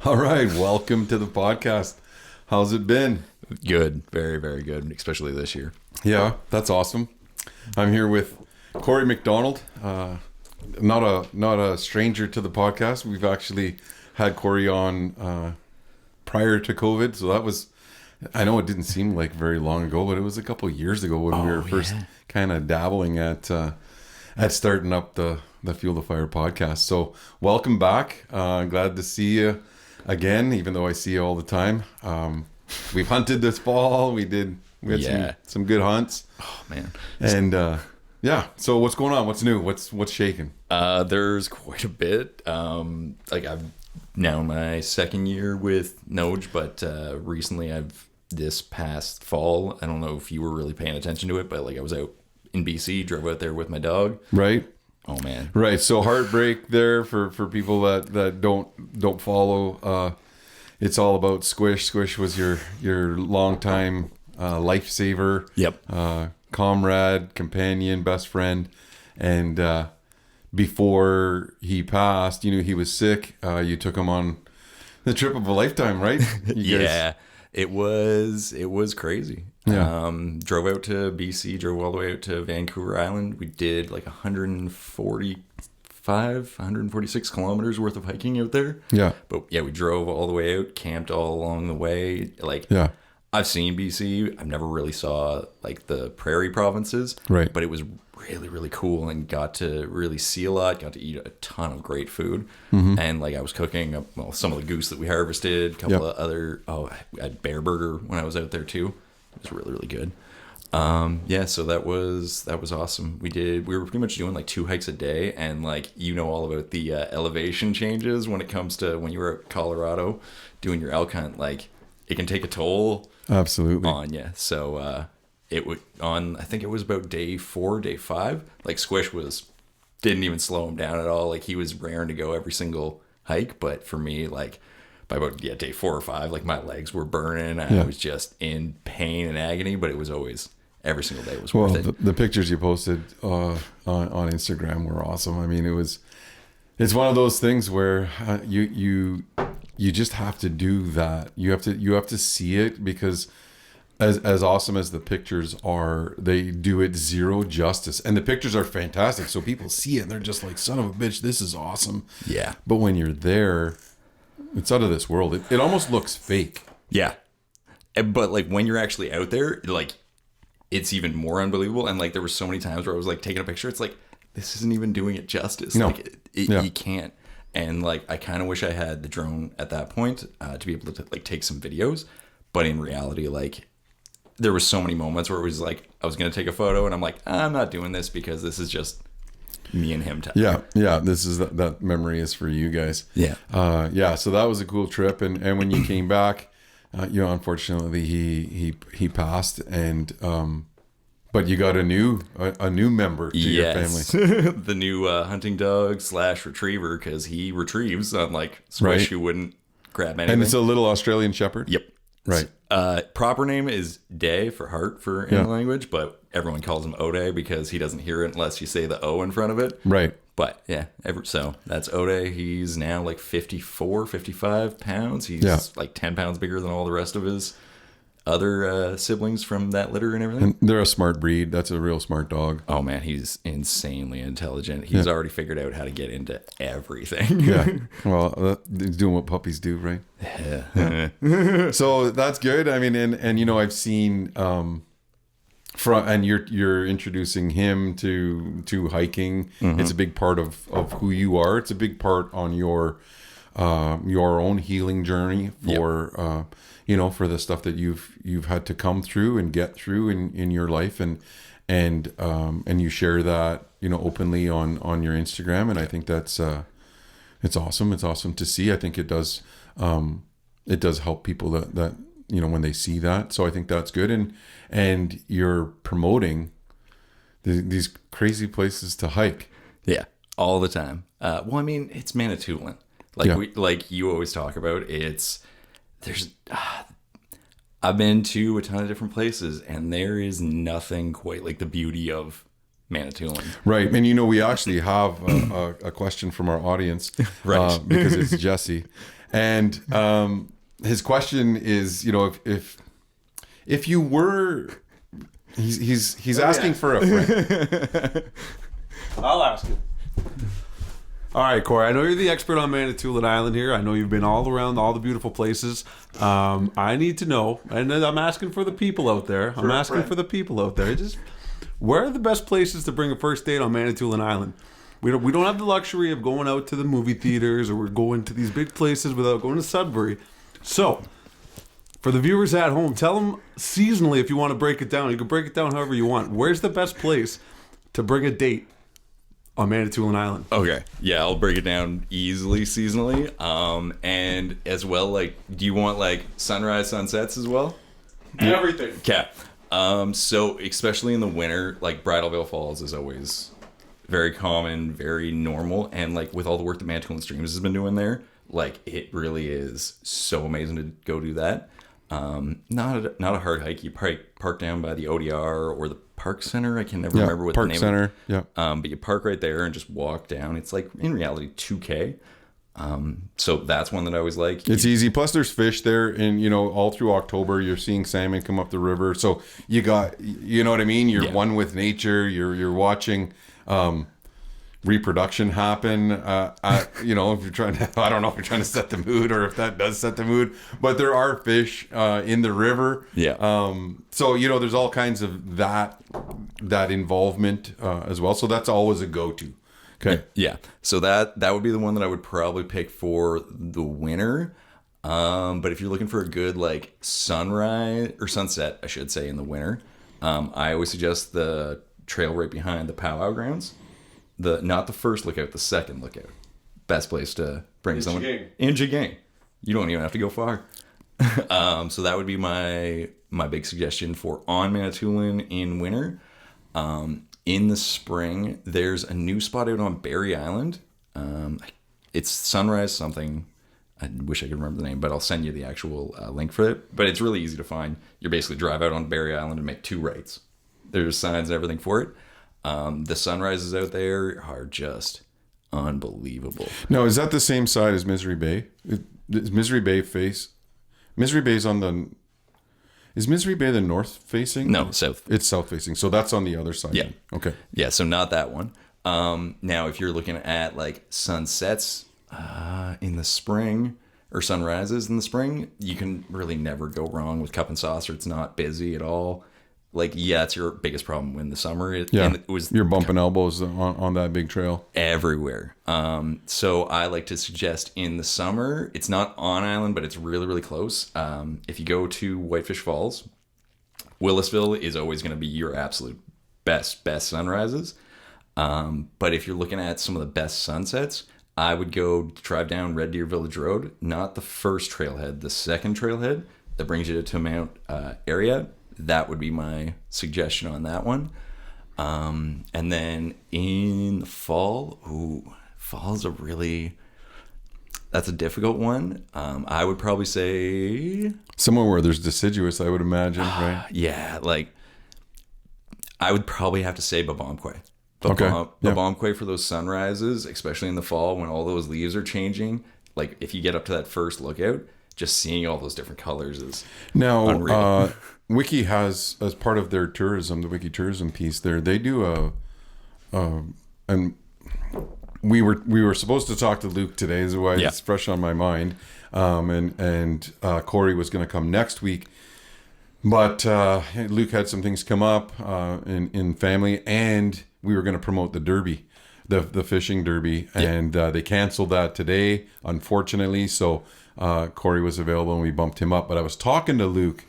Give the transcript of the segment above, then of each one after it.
All right, welcome to the podcast. How's it been? Good, very, very good, especially this year. Yeah, that's awesome. I'm here with Corey MacDonald. Not a stranger to the podcast. We've actually had Corey on prior to COVID, so that was. I know it didn't seem like very long ago, but it was a couple of years ago when we were first kind of dabbling at starting up the Fuel the Fire podcast. So welcome back. Glad to see you again, even though I see you all the time. We've hunted this fall. We had some good hunts. Oh man. And so what's going on? What's new? What's shaking? There's quite a bit. Like I'm now in my second year with Nooj, but recently this past fall, I don't know if you were really paying attention to it, but like I was out in BC, drove out there with my dog. Right. Oh man. Right. So heartbreak there for people that don't follow. It's all about Squish. Squish was your longtime lifesaver. Yep. Comrade, companion, best friend, and before he passed, you knew he was sick. You took him on the trip of a lifetime, right? Yeah. It was crazy. Yeah. Drove out to BC, drove all the way out to Vancouver Island. We did like 146 kilometers worth of hiking out there. Yeah. But yeah, we drove all the way out, camped all along the way. Like, Yeah. I've seen BC. I've never really saw like the prairie provinces. Right. But it was really, really cool and got to really see a lot, got to eat a ton of great food. Mm-hmm. And like I was cooking some of the goose that we harvested, a couple of other, I had bear burger when I was out there too. It was really, really good. So that was awesome. We were pretty much doing like 2 hikes a day, and like all about the elevation changes when it comes to when you were at Colorado doing your elk hunt. Like it can take a toll Absolutely. on you. So it would I think it was about day 4, day 5. Like Squish didn't even slow him down at all. Like he was raring to go every single hike, but for me, like by about day 4 or 5, like my legs were burning. I was just in pain and agony, but it was always every single day was worth it. The pictures you posted on Instagram were awesome. I mean, it's one of those things where you just have to do that. You have to see it, because as awesome as the pictures are, they do it zero justice. And the pictures are fantastic, so people see it and they're just like, son of a bitch, this is awesome. Yeah. But when you're there, it's out of this world. It almost looks fake. Yeah. But like when you're actually out there, like it's even more unbelievable. And like there were so many times where I was like taking a picture, it's like, this isn't even doing it justice. No. Like you can't. And like I kind of wish I had the drone at that point to be able to like take some videos. But in reality, like there were so many moments where it was like I was going to take a photo and I'm like, I'm not doing this because this is just me and him talking. Yeah. This is that memory is for you guys. Yeah. So that was a cool trip, and when you came back, unfortunately he passed, and but you got a new member to your family. The new hunting dog / retriever, because he retrieves, unlike Squish, who wouldn't grab anything. And it's a little Australian Shepherd. Yep. Right. Proper name is Day for heart in the language, but everyone calls him Ode because he doesn't hear it unless you say the O in front of it. Right. But yeah, so that's Ode. He's now like 54, 55 pounds. He's like 10 pounds bigger than all the rest of his other siblings from that litter and everything. And they're a smart breed. That's a real smart dog. Oh man, he's insanely intelligent. He's already figured out how to get into everything. Yeah. Well, he's doing what puppies do, right? Yeah. So that's good. I mean, and I've seen and you're introducing him to hiking. Mm-hmm. It's a big part of who you are. It's a big part on your own healing journey for for the stuff that you've had to come through and get through in your life, and you share that openly on your Instagram, and I think that's it's awesome. It's awesome to see. I think it does help people that when they see that. So I think that's good, and you're promoting these crazy places to hike. Yeah, all the time. Well, I mean, it's Manitoulin. Like you always talk about. I've been to a ton of different places, and there is nothing quite like the beauty of Manitoulin. Right. And we actually have a question from our audience, right? Because it's Jesse, And his question is, you know, if you were, he's asking for a friend. I'll ask it. All right, Corey, I know you're the expert on Manitoulin Island here. I know you've been all around all the beautiful places. I need to know, and I'm asking for the people out there. Just where are the best places to bring a first date on Manitoulin Island? We don't have the luxury of going out to the movie theaters, or we're going to these big places without going to Sudbury. So, for the viewers at home, tell them seasonally if you want to break it down. You can break it down however you want. Where's the best place to bring a date on Manitoulin Island? Okay, yeah, I'll break it down easily seasonally. And as well, like, do you want like sunrise, sunsets as well? Everything. Okay. So especially in the winter, like Bridalveil Falls is always very common, very normal, and like with all the work that Manitoulin Streams has been doing there, like it really is so amazing to go do that. Not a hard hike. You probably park down by the ODR or the Park Center. I can never remember what Park the name Center. of it. Yeah. But you park right there and just walk down. It's like in reality 2K. So that's one that I always like. It's easy. Plus, there's fish there, and you know, all through October, you're seeing salmon come up the river. So you got, you know what I mean. You're one with nature. You're watching reproduction happen. You know, if you're trying to, I don't know if you're trying to set the mood or if that does set the mood, but there are fish in the river. Yeah. So you know, there's all kinds of that involvement as well. So that's always a go-to. Okay. Yeah. So that would be the one that I would probably pick for the winter. But if you're looking for a good like sunrise or sunset, I should say, in the winter, I always suggest the trail right behind the powwow grounds. Not the first lookout, the second lookout. Best place to bring someone in Jigang. You don't even have to go far. So that would be my big suggestion for on Manitoulin in winter. In the spring, there's a new spot out on Barry Island. It's Sunrise something. I wish I could remember the name, but I'll send you the actual link for it. But it's really easy to find. You basically drive out on Barry Island and make 2 rights. There's signs and everything for it. The sunrises out there are just unbelievable. Now, is that the same side as Misery Bay? Is Misery Bay Misery Bay's on the... Is Misery Bay the north facing? No, south. It's south facing. So that's on the other side. Yeah. Then. Okay. Yeah, so not that one. Now, if you're looking at like sunsets in the spring or sunrises in the spring, you can really never go wrong with Cup and Saucer. It's not busy at all. Like, yeah, it's your biggest problem in the summer. It was you're bumping elbows on that big trail everywhere. So I like to suggest in the summer, it's not on island, but it's really, really close. If you go to Whitefish Falls, Willisville is always going to be your absolute best sunrises. But if you're looking at some of the best sunsets, I would go drive down Red Deer Village Road, not the first trailhead, the second trailhead that brings you to Mount Ariat. That would be my suggestion on that one. And then in the fall, fall's that's a difficult one. I would probably say somewhere where there's deciduous, I would imagine, right? Yeah, like I would probably have to say Babomquay. Okay. Babomquay for those sunrises, especially in the fall when all those leaves are changing. Like if you get up to that first lookout, just seeing all those different colors is unreal. Wiki has, as part of their tourism, the Wiki tourism piece there, they do and we were supposed to talk to Luke today, is why it's fresh on my mind. And Corey was going to come next week, but Luke had some things come up in family, and we were going to promote the derby, the fishing derby, and they canceled that today, unfortunately. So Corey was available and we bumped him up. But I was talking to Luke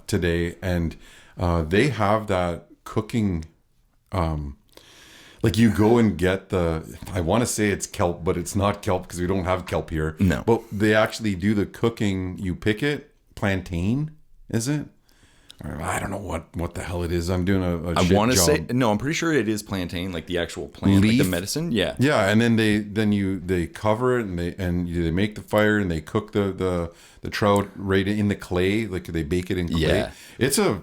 today, and they have that cooking, like you go and get I want to say it's kelp, but it's not kelp because we don't have kelp here. No, but they actually do the cooking. You pick it, plantain, is it? I don't know what the hell it is. I'm doing a I want to job. say no. I'm pretty sure it is plantain, like the actual plant, like the medicine. Yeah, yeah. And then they cover it and they make the fire and they cook the trout right in the clay, like they bake it in clay. Yeah. It's a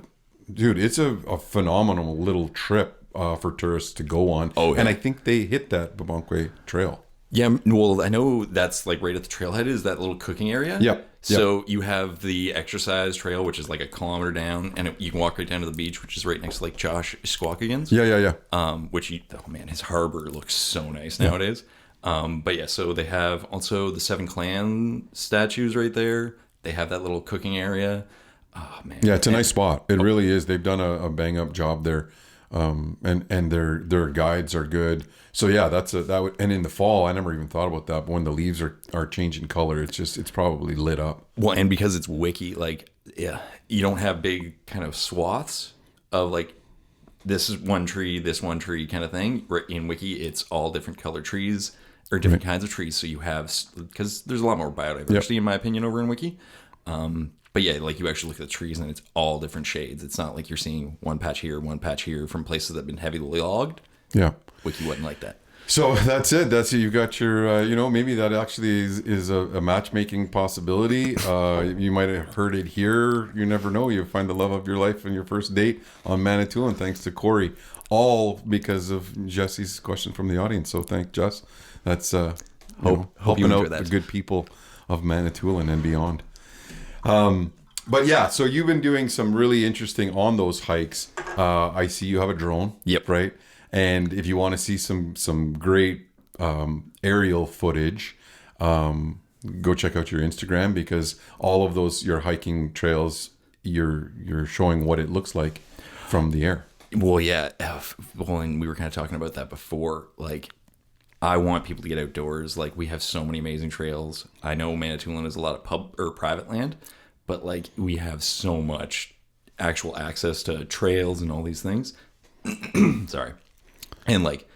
phenomenal little trip for tourists to go on. Oh, yeah. And I think they hit that Babomquay trail. Yeah, well, I know that's like right at the trailhead is that little cooking area. Yep. So you have the exercise trail, which is like a kilometer down, and you can walk right down to the beach, which is right next to like Josh Squawkigan's. Yeah. Which oh man, his harbor looks so nice nowadays. But yeah, so they have also the Seven Clan statues right there. They have that little cooking area. Oh man. Yeah, it's a nice spot. It really is. They've done a bang up job there. And their guides are good. So yeah, and in the fall, I never even thought about that. But when the leaves are changing color, it's probably lit up. Well, and because it's wiki, like, yeah, you don't have big kind of swaths of like, this is one tree, this one tree kind of thing. In wiki, it's all different color trees or different kinds of trees. So you have, because there's a lot more biodiversity in my opinion over in wiki. But yeah, like you actually look at the trees and it's all different shades. It's not like you're seeing one patch here from places that have been heavily logged. Yeah. Wiki wasn't like that. So that's it. You've got your, maybe that actually is a matchmaking possibility. You might have heard it here. You never know. You find the love of your life on your first date on Manitoulin, thanks to Corey. All because of Jesse's question from the audience. So thank Jess. That's helping out the good people of Manitoulin and beyond. But yeah, so you've been doing some really interesting on those hikes. I see you have a drone. Yep. Right. And if you want to see some great aerial footage, go check out your Instagram, because all of those, your hiking trails, you're showing what it looks like from the air. Well, yeah. Well, and we were kind of talking about that before. Like, I want people to get outdoors. Like, we have so many amazing trails. I know Manitoulin is a lot of pub or private land, but like we have so much actual access to trails and all these things. Sorry. And like,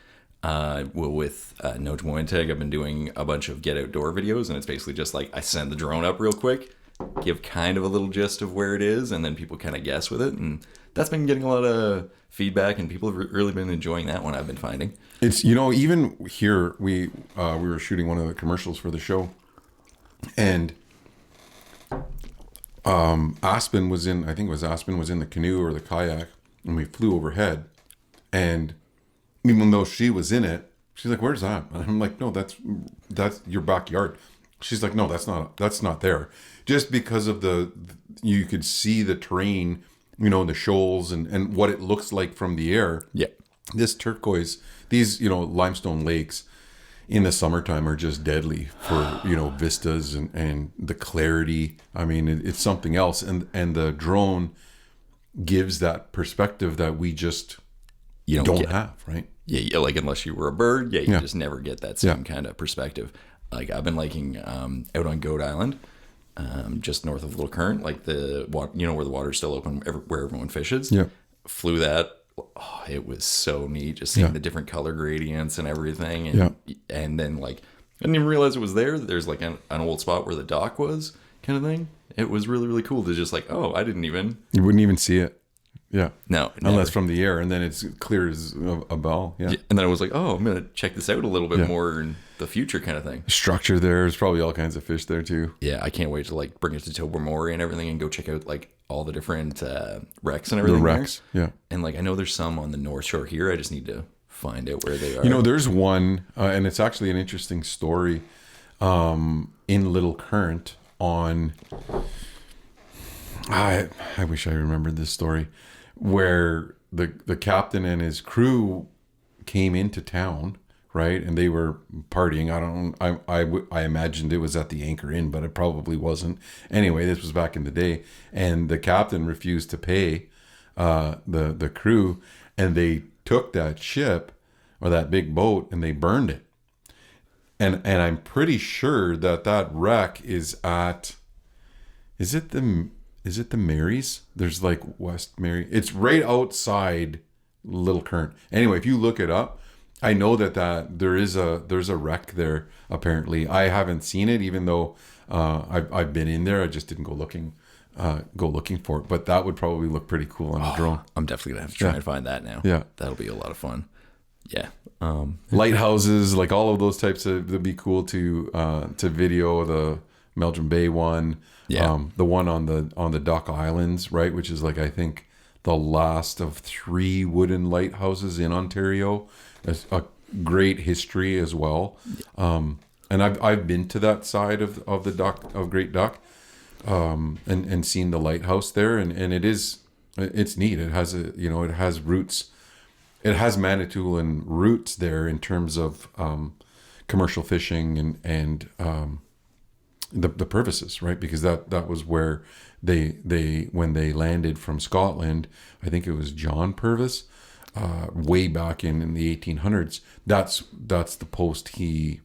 with Noojmowin Teg, I've been doing a bunch of get outdoor videos, and it's basically just like I send the drone up real quick, give kind of a little gist of where it is, and then people kind of guess with it. And that's been getting a lot of feedback, and people have really been enjoying that one, I've been finding. It's, even here, we were shooting one of the commercials for the show, and Aspen was in the canoe or the kayak, and we flew overhead, and even though she was in it, she's like, "Where's that?" And I'm like, "No, that's your backyard." She's like, "No, that's not there." Just because of you could see the terrain, the shoals and what it looks like from the air. Yeah. This turquoise, these, limestone lakes in the summertime are just deadly for, vistas and the clarity. I mean, it's something else. And the drone gives that perspective that we just don't have, right? Yeah, like unless you were a bird, you just never get that same kind of perspective. Like I've been liking out on Goat Island, just north of Little Current, like the where the water's still open, where everyone fishes. Yeah, flew that. Oh, it was so neat, just seeing the different color gradients and everything. And and then like I didn't even realize it was there. There's like an old spot where the dock was, kind of thing. It was really, really cool to just like, you wouldn't even see it. Yeah. No. Unless from the air, and then it's clear as a bell. Yeah. And then I was like, I'm going to check this out a little bit more in the future kind of thing. Structure there's probably all kinds of fish there too. Yeah, I can't wait to like bring it to Tobermory and everything and go check out like all the different wrecks and everything. The wrecks, yeah. And like I know there's some on the North Shore here. I just need to find out where they are. There's one, and it's actually an interesting story in Little Current on... I wish I remembered this story, where the captain and his crew came into town, right? And they were partying. I imagined it was at the Anchor Inn, but it probably wasn't. Anyway, this was back in the day, and the captain refused to pay the crew, and they took that ship or that big boat and they burned it. And I'm pretty sure that wreck is at, is it the Marys? There's like West Mary. It's right outside Little Current. Anyway, if you look it up, I know that there's a wreck there. Apparently, I haven't seen it, even though I've been in there. I just didn't go looking for it. But that would probably look pretty cool on a drone. I'm definitely gonna have to try and find that now. Yeah, that'll be a lot of fun. Yeah, lighthouses, like all of those types of, that'd be cool to video. The Meldrum Bay one. Yeah. The one on the Dock Islands, right, which is like I think the last of 3 wooden lighthouses in Ontario. great history as well. And I've been to that side of the Duck of Great Duck, and seen the lighthouse there, and it's neat. It has it has roots. It has Manitoulin roots there in terms of commercial fishing and the Purvises, right? Because that was where they when they landed from Scotland, I think it was John Purvis, way back in the 1800s. That's the post he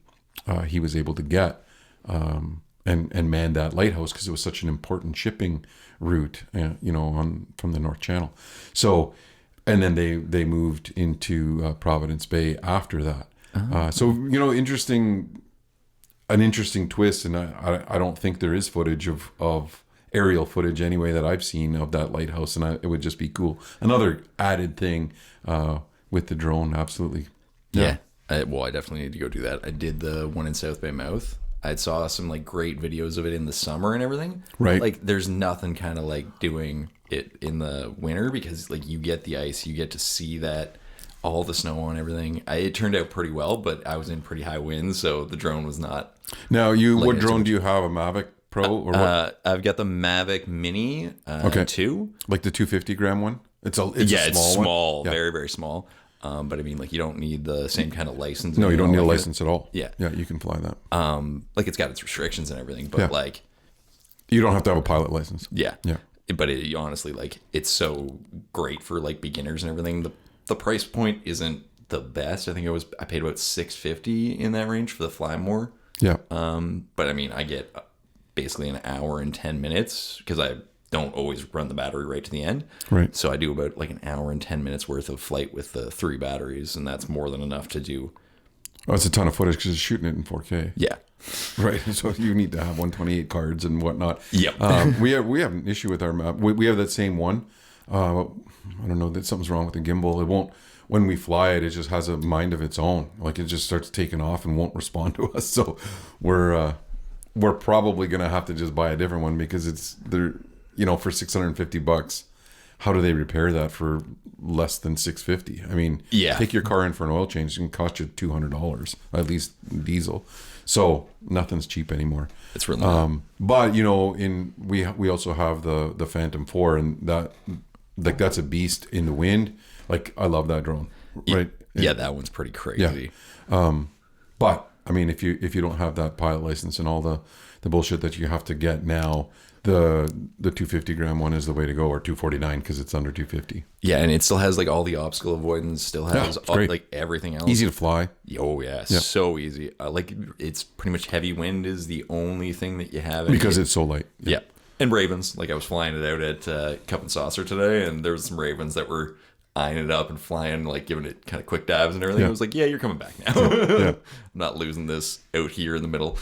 was able to get, and man that lighthouse because it was such an important shipping route, from the North Channel. So, and then they moved into Providence Bay after that. So an interesting twist, and I don't think there is footage of aerial footage anyway that I've seen of that lighthouse, and it would just be cool. Another added thing with the drone, absolutely. Yeah. I definitely need to go do that. I did the one in South Bay Mouth. I saw some like great videos of it in the summer and everything. Right. Like there's nothing kind of like doing it in the winter because like you get the ice, you get to see that all the snow and everything. It turned out pretty well, but I was in pretty high winds, so the drone was not. Now what drone do you have? A Mavic Pro or what? I've got the Mavic Mini 2. Like the 250 gram one? It's a small, one? very, very small. But I mean, like you don't need the same kind of license. No, you don't need a license at all. Yeah. Yeah, you can fly that. Like it's got its restrictions and everything, but like you don't have to have a pilot license. Yeah. Yeah. But honestly, like it's so great for like beginners and everything. The price point isn't the best. I think I paid about $650 in that range for the Fly More. Yeah. But I mean, I get basically an hour and 10 minutes because I don't always run the battery right to the end. Right. So I do about like an hour and 10 minutes worth of flight with the 3 batteries, and that's more than enough to do. Oh, it's a ton of footage because it's shooting it in 4K. Yeah. Right. So you need to have 128 cards and whatnot. Yep. We have an issue with our map. We have that same one. I don't know that something's wrong with the gimbal. It won't. When we fly it, it just has a mind of its own. Like it just starts taking off and won't respond to us. So we're probably gonna have to just buy a different one because they're for $650. How do they repair that for less than $650? I mean, take your car in for an oil change, it can cost you $200 at least diesel. So nothing's cheap anymore. It's really not. But we also have the Phantom 4, and that's a beast in the wind. Like I love that drone. Right? Yeah, that one's pretty crazy. Yeah. But I mean, if you don't have that pilot license and all the bullshit that you have to get now, the 250 gram one is the way to go, or 249 because it's under 250. Yeah, and it still has like all the obstacle avoidance, still has like everything else. Easy to fly. Oh yeah, so easy. Like it's pretty much heavy wind is the only thing that you have because it's so light. Yeah. And ravens, like I was flying it out at Cup and Saucer today, and there was some ravens that were eyeing it up and flying, like giving it kind of quick dives and everything. I was like, yeah, you're coming back now. I'm not losing this out here in the middle.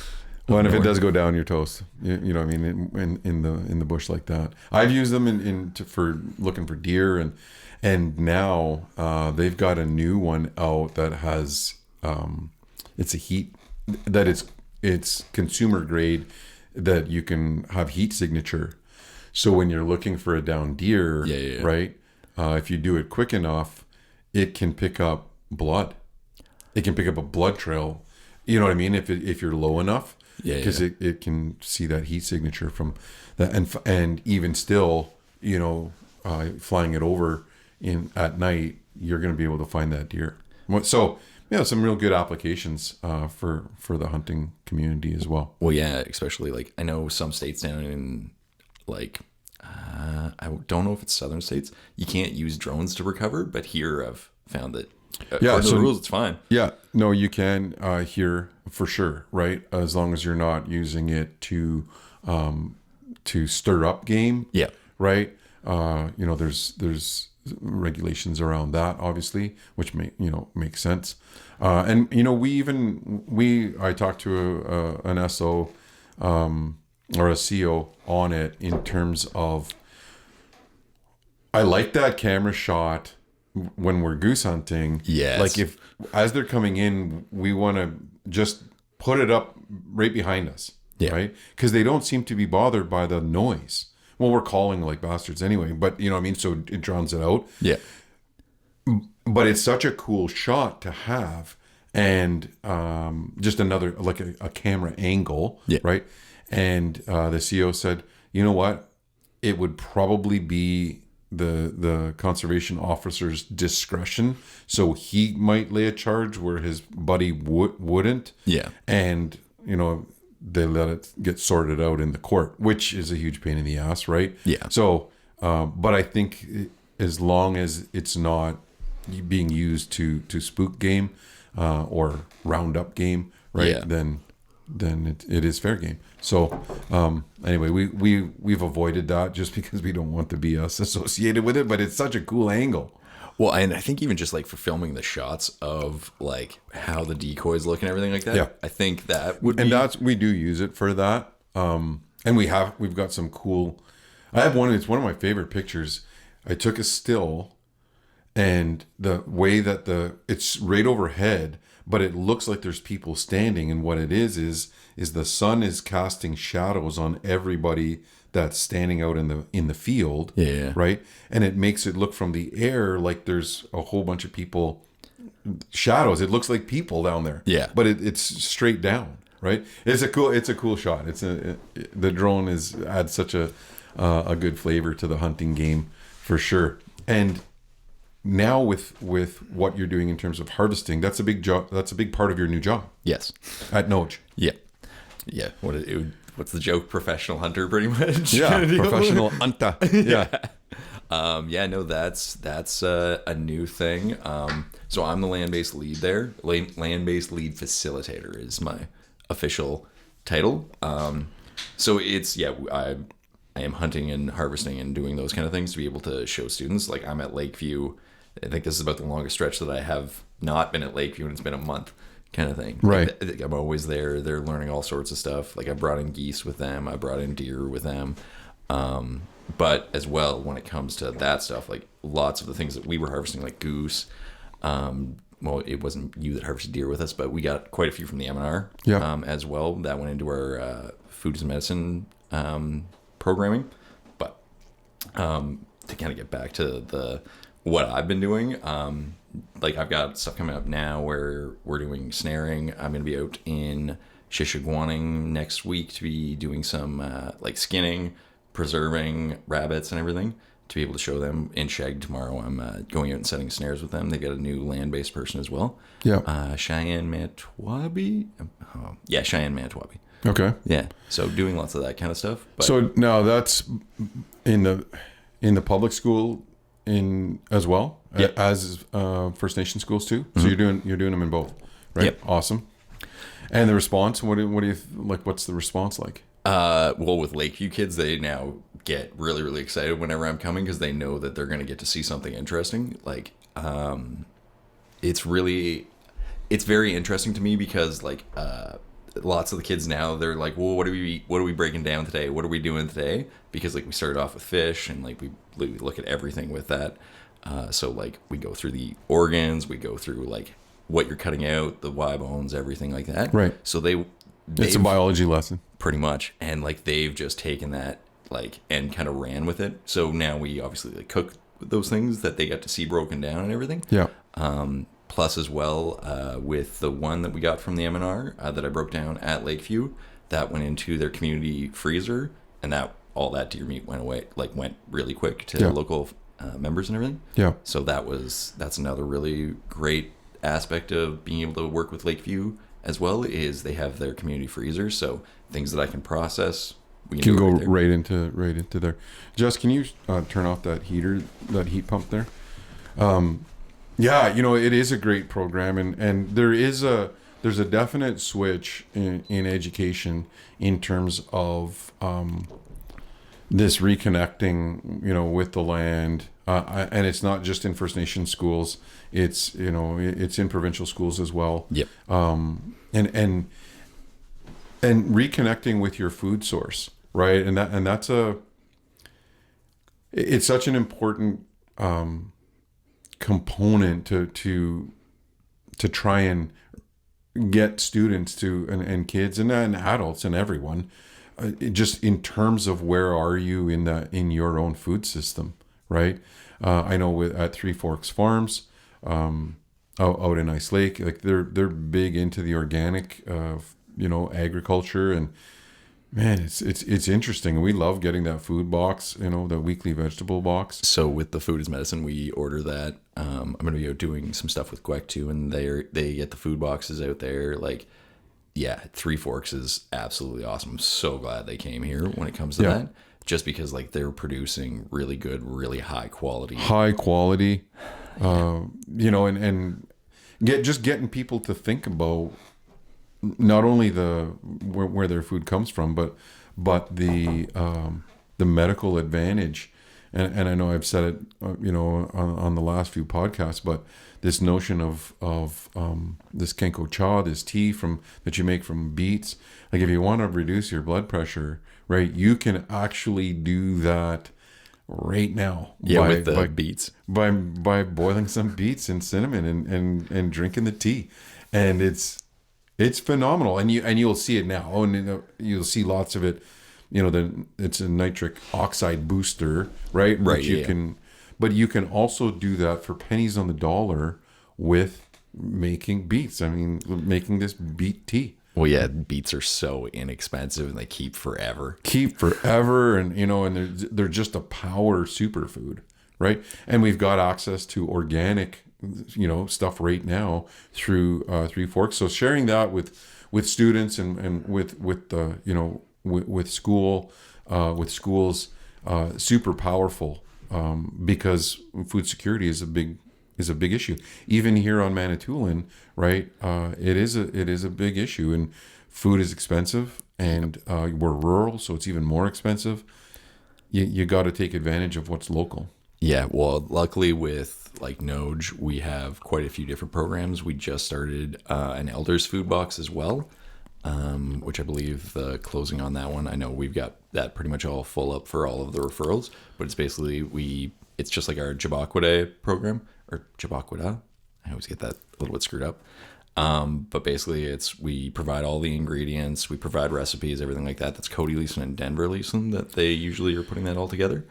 Well, and if it does go down, you're toast. You know what I mean? In the bush like that. I've used them for looking for deer, and now they've got a new one out that has it's a heat that it's consumer grade that you can have heat signature. So when you're looking for a down deer, right? If you do it quick enough, it can pick up blood. It can pick up a blood trail. You know what I mean? If you're low enough. Because it can see that heat signature from that, and even still, flying it over at night, you're going to be able to find that deer. So some real good applications for the hunting community as well. Well, yeah, especially like I know some states down in like I don't know if it's southern states, you can't use drones to recover, but here I've found that. According to the rules, it's fine. Yeah, no, you can here for sure, right? As long as you're not using it to stir up game. Yeah. Right. There's regulations around that, obviously, which makes sense. And I talked to an SO or a CO on it in terms of I like that camera shot. When we're goose hunting, like if as they're coming in, we want to just put it up right behind us, right? Because they don't seem to be bothered by the noise. Well, we're calling like bastards anyway, but you know what I mean? So it drowns it out. Yeah. But it's such a cool shot to have and just another like a camera angle, right? And the CEO said, you know what, it would probably be the conservation officer's discretion, so he might lay a charge where his buddy wouldn't, and they let it get sorted out in the court, which is a huge pain in the ass, right? So but I think as long as it's not being used to spook game or round up game, right, then it is fair game. So anyway, we've avoided that just because we don't want the BS associated with it, but it's such a cool angle. Well, and I think even just like for filming the shots of like how the decoys look and everything like that, I think that would and that's, we do use it for that. And we've got some cool, I have one, it's one of my favorite pictures. I took a still, and the way that it's right overhead, but it looks like there's people standing, and what it is the sun is casting shadows on everybody that's standing out in the field, right? And it makes it look from the air like there's a whole bunch of people, shadows. It looks like people down there, but it's straight down, right? It's a cool shot. The drone adds such a good flavor to the hunting game for sure. And now with what you're doing in terms of harvesting, that's a big job. That's a big part of your new job. Yes. At Nooj. Yeah. What's the joke? Professional hunter, pretty much. Yeah. Professional hunter. Yeah. No, that's a new thing. So I'm the land-based lead there. Land-based lead facilitator is my official title. So it's, I am hunting and harvesting and doing those kind of things to be able to show students. Like I'm at Lakeview. I think this is about the longest stretch that I have not been at Lakeview, and it's been a month kind of thing. Right. Like, I'm always there. They're learning all sorts of stuff. Like I brought in geese with them. I brought in deer with them. But as well, when it comes to that stuff, like lots of the things that we were harvesting, like goose, well, it wasn't you that harvested deer with us, but we got quite a few from the M&R as well. That went into our foods and medicine programming. But to kind of get back to what I've been doing, like I've got stuff coming up now where we're doing snaring. I'm going to be out in Shishiguaning next week to be doing some like skinning, preserving rabbits and everything, to be able to show them. In Shag tomorrow, I'm going out and setting snares with them. They got a new land-based person as well. Cheyenne Manitowabi. Cheyenne Manitowabi. Okay. Yeah. So doing lots of that kind of stuff. But so now that's in the public school as well as First Nation schools too. So you're doing them in both, right? Yep. Awesome. And the response, what do you like? What's the response like? Well, with Lakeview kids, they now get really, really excited whenever I'm coming because they know that they're going to get to see something interesting. Like, it's very interesting to me because like, lots of the kids now, they're like, well, what are we breaking down today? What are we doing today? Because like we started off with fish, and like we look at everything with that. So like we go through the organs, we go through like what you're cutting out, the Y bones, everything like that. Right. So it's a biology lesson. Pretty much. And like they've just taken that like and kind of ran with it. So now we obviously like cook those things that they got to see broken down and everything. Yeah. Plus as well, with the one that we got from the M&R that I broke down at Lakeview, that went into their community freezer, and all that deer meat went really quick to local members and everything. Yeah. So that's another really great aspect of being able to work with Lakeview as well, is they have their community freezer, so things that I can process, we can go right into there. Jess, can you turn off that heat pump there? Yeah, it is a great program, and there's a definite switch in education in terms of this reconnecting, with the land, and it's not just in First Nation schools. It's it's in provincial schools as well. Yep. And reconnecting with your food source, right? And that's it's such an important component to try and get students and kids and adults and everyone, just in terms of where are you in your own food system, right? I know at Three Forks Farms, out in Ice Lake. Like they're big into the organic, agriculture, and man, it's interesting. We love getting that food box, the weekly vegetable box. So with the food is medicine, we order that. I'm going to be out doing some stuff with Queck too, and they get the food boxes out there. Like, yeah, Three Forks is absolutely awesome. I'm so glad they came here when it comes to that. Just because like they're producing really good, really high quality, and getting people to think about not only where their food comes from, but the medical advantage. And I know I've said it, on the last few podcasts, but this notion of this kenko cha, this tea that you make from beets, like if you want to reduce your blood pressure, right, you can actually do that right now. With the beets, by boiling some beets and cinnamon and drinking the tea, and it's phenomenal. And you'll see it now, and you'll see lots of it. It's a nitric oxide booster, right? Right. But you can also do that for pennies on the dollar with making beets. I mean, making this beet tea. Well, yeah, beets are so inexpensive and they keep forever. And they're just a power superfood, right? And we've got access to organic, stuff right now through Three Forks. So sharing that with students and with the with schools, super powerful, because food security is a big issue. Even here on Manitoulin, right? It is a big issue, and food is expensive, and we're rural, so it's even more expensive. You got to take advantage of what's local. Yeah, well, luckily with like Nooj, we have quite a few different programs. We just started an elders food box as well. Which I believe the closing on that one, I know we've got that pretty much all full up for all of the referrals, but it's basically it's just like our Jabaquada program, or Jabaquada. I always get that a little bit screwed up. But basically we provide all the ingredients, we provide recipes, everything like that. That's Cody Leeson and Denver Leeson that they usually are putting that all together.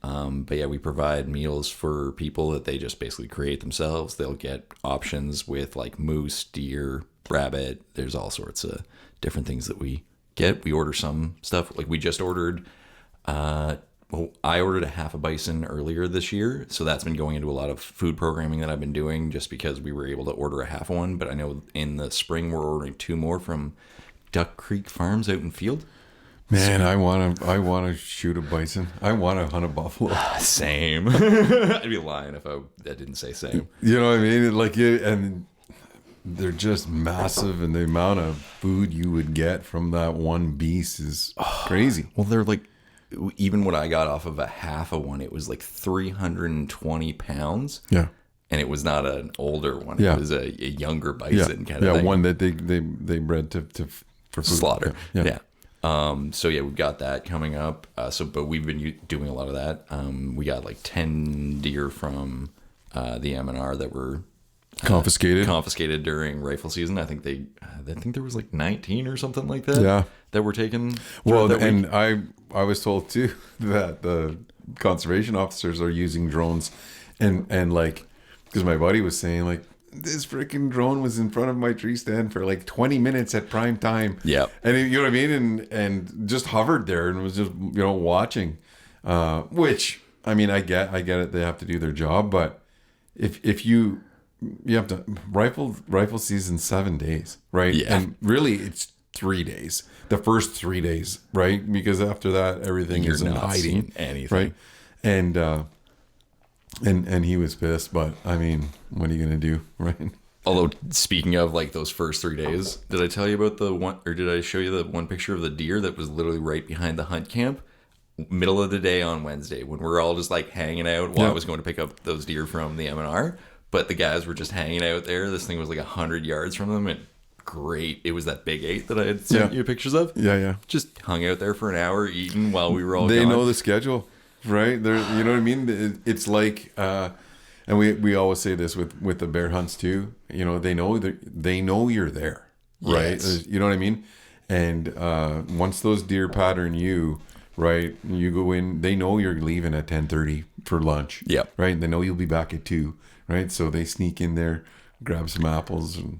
But yeah, we provide meals for people that they just basically create themselves. They'll get options with like moose, deer, rabbit. There's all sorts of different things that we get. We order some stuff, like we just ordered I ordered a half a bison earlier this year, so that's been going into a lot of food programming that I've been doing just because we were able to order a half one. But I know in the spring we're ordering 2 more from Duck Creek Farms out in Field. Man, I want to shoot a bison. I want to hunt a buffalo. Same. I'd be lying if I didn't say same. You know what I mean? Like, and they're just massive, and the amount of food you would get from that one beast is crazy. Well, they're like, even what I got off of a half of one, it was like 320 pounds. Yeah. And it was not an older one. Yeah. It was a younger bison kind of thing. Yeah, one that they bred for food. Slaughter. Yeah. So yeah, we've got that coming up. But we've been doing a lot of that. We got like 10 deer from the M&R that were confiscated during rifle season. I think there was like 19 or something like that. Yeah. That were taken. Well, and I was told too that the conservation officers are using drones, and like, because my buddy was saying like, this freaking drone was in front of my tree stand for like 20 minutes at prime time. Yeah. And you know what I mean? And just hovered there and was just, watching, which, I mean, I get it. They have to do their job, but if you have to rifle season 7 days, right? Yeah. And really it's 3 days, the first 3 days, right? Because after that, everything is in hiding, anything. Right? And he was pissed, but I mean, what are you gonna do, right? Although, speaking of like those first 3 days, did I tell you about the one, or did I show you the one picture of the deer that was literally right behind the hunt camp? Middle of the day on Wednesday, when we're all just like hanging out while I was going to pick up those deer from the M&R, but the guys were just hanging out there. This thing was like 100 yards from them, and great. It was that big 8 that I had sent you pictures of. Yeah. Just hung out there for an hour eating while we were all They gone. know the schedule, right? They're, you know what I mean? It's like, and we always say this with the bear hunts too. They know you're there, right? Yes. You know what I mean? And once those deer pattern you, right, you go in, they know you're leaving at 10:30 for lunch. Yep. Right? And they know you'll be back at 2, right? So they sneak in there, grab some apples and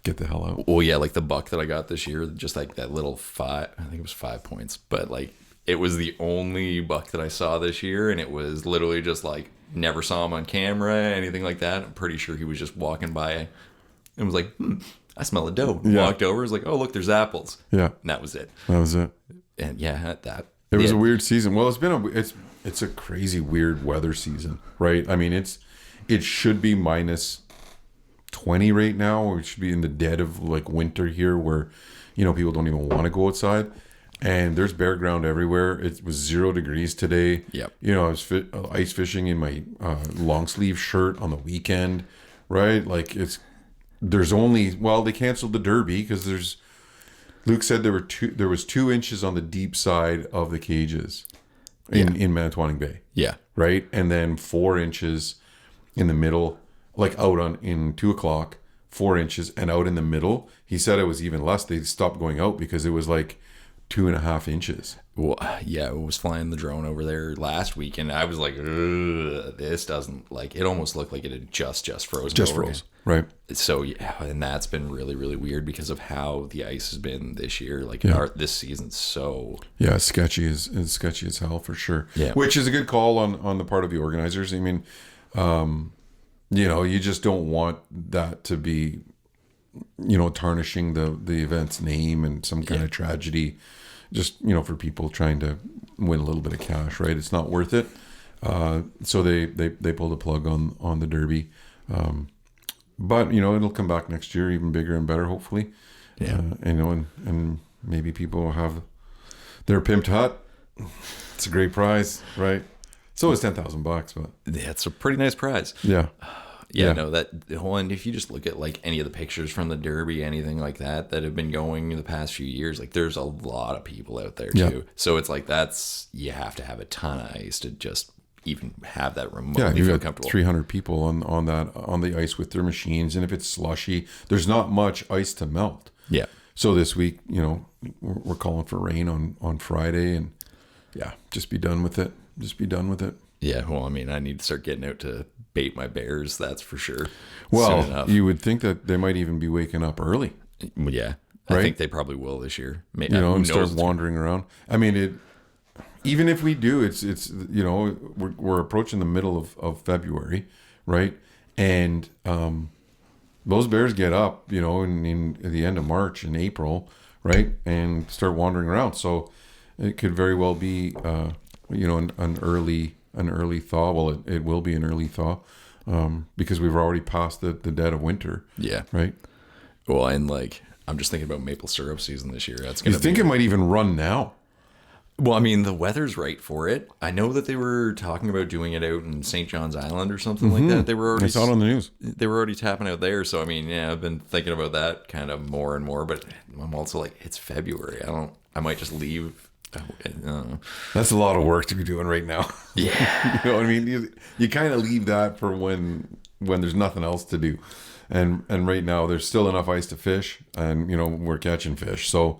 get the hell out. Well, yeah, like the buck that I got this year, just like that little I think it was 5 points, but like it was the only buck that I saw this year, and it was literally just like never saw him on camera, anything like that. I'm pretty sure he was just walking by and was like, I smell a doe. Yeah. Walked over, was like, oh, look, there's apples. Yeah. And that was it. That was it. And yeah, that. It was a weird season. Well, it's a crazy weird weather season, right? I mean, it should be minus 20 right now, or it should be in the dead of like winter here, where people don't even want to go outside, and there's bare ground everywhere. It was 0 degrees today. Yep. I was ice fishing in my long sleeve shirt on the weekend, right? Like they canceled the Derby because Luke said there was 2 inches on the deep side of the cages in Manitowoc Bay. Yeah. Right. And then 4 inches in the middle, like out in 2 o'clock, 4 inches, and out in the middle. He said it was even less. They stopped going out because it was like 2.5 inches. Well, yeah, I was flying the drone over there last week, and I was like, ugh, this doesn't, like, it almost looked like it had just frozen. Just over. froze. Right. So, yeah, and that's been really, really weird because of how the ice has been this year. Like, this season's so... Yeah, sketchy as hell, for sure. Yeah. Which is a good call on the part of the organizers. I mean, you just don't want that to be, tarnishing the event's name and some kind of tragedy, just, for people trying to win a little bit of cash, right? It's not worth it. So they pulled the plug on the Derby. But, it'll come back next year even bigger and better, hopefully. Yeah. And maybe people will have their pimped hut. It's a great prize, right? So it's $10,000, but Yeah, it's a pretty nice prize. yeah. Yeah, no, and if you just look at like any of the pictures from the Derby, anything like that have been going in the past few years, like there's a lot of people out there too. Yeah. So it's like you have to have a ton of ice to just even have that remotely Yeah, you feel got comfortable. 300 people on the ice with their machines, and if it's slushy, there's not much ice to melt. Yeah. So this week, we're calling for rain on Friday, and just be done with it. Just be done with it. Yeah, well, I mean, I need to start getting out to bait my bears, that's for sure. Well, you would think that they might even be waking up early. Yeah, right? I think they probably will this year. Maybe, and start wandering around. I mean, even if we do, it's we're approaching the middle of February, right? And those bears get up, in the end of March and April, right, and start wandering around. So it could very well be, an early thaw. Well, it will be an early thaw, because we've already passed the dead of winter. Yeah. Right. Well, and like I'm just thinking about maple syrup season this year. That's gonna. You think it might even run now? Well, I mean, the weather's right for it. I know that they were talking about doing it out in St. John's Island or something like that. They were already. I saw it on the news. They were already tapping out there. So I mean, yeah, I've been thinking about that kind of more and more. But I'm also like, it's February. I might just leave. That's a lot of work to be doing right now. Yeah. You know what I mean? You kind of leave that for when there's nothing else to do. And right now there's still enough ice to fish, and we're catching fish. So